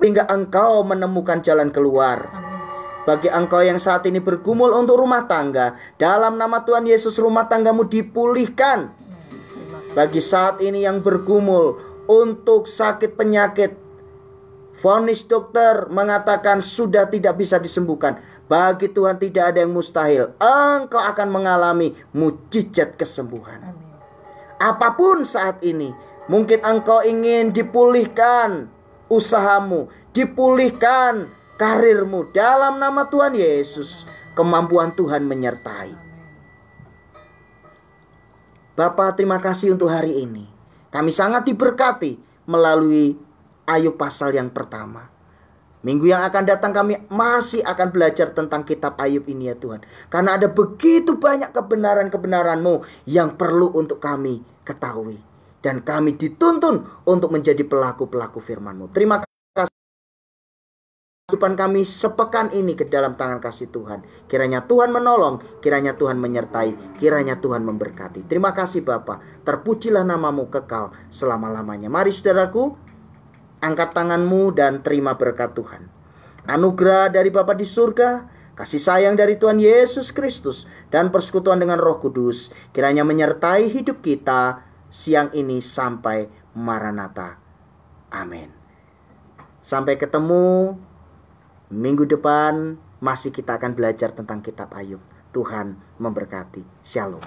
hingga engkau menemukan jalan keluar. Bagi engkau yang saat ini bergumul untuk rumah tangga, dalam nama Tuhan Yesus, rumah tanggamu dipulihkan. Bagi saat ini yang bergumul untuk sakit penyakit, vonis dokter mengatakan sudah tidak bisa disembuhkan, bagi Tuhan tidak ada yang mustahil. Engkau akan mengalami mujizat kesembuhan. Apapun saat ini, mungkin engkau ingin dipulihkan usahamu, dipulihkan karirmu, dalam nama Tuhan Yesus, kemampuan Tuhan menyertai. Bapa, terima kasih untuk hari ini. Kami sangat diberkati melalui Ayub pasal yang pertama. Minggu yang akan datang kami masih akan belajar tentang kitab Ayub ini ya Tuhan. Karena ada begitu banyak kebenaran-kebenaran-Mu yang perlu untuk kami ketahui. Dan kami dituntun untuk menjadi pelaku-pelaku firman-Mu. Terima kasih. Kehidupan kami sepekan ini ke dalam tangan kasih Tuhan. Kiranya Tuhan menolong, kiranya Tuhan menyertai, kiranya Tuhan memberkati. Terima kasih Bapa. Terpujilah nama-Mu kekal selama-lamanya. Mari saudaraku, angkat tanganmu dan terima berkat Tuhan. Anugerah dari Bapa di surga, kasih sayang dari Tuhan Yesus Kristus, dan persekutuan dengan Roh Kudus kiranya menyertai hidup kita siang ini sampai Maranatha. Amin. Sampai ketemu minggu depan, masih kita akan belajar tentang kitab Ayub. Tuhan memberkati. Shalom.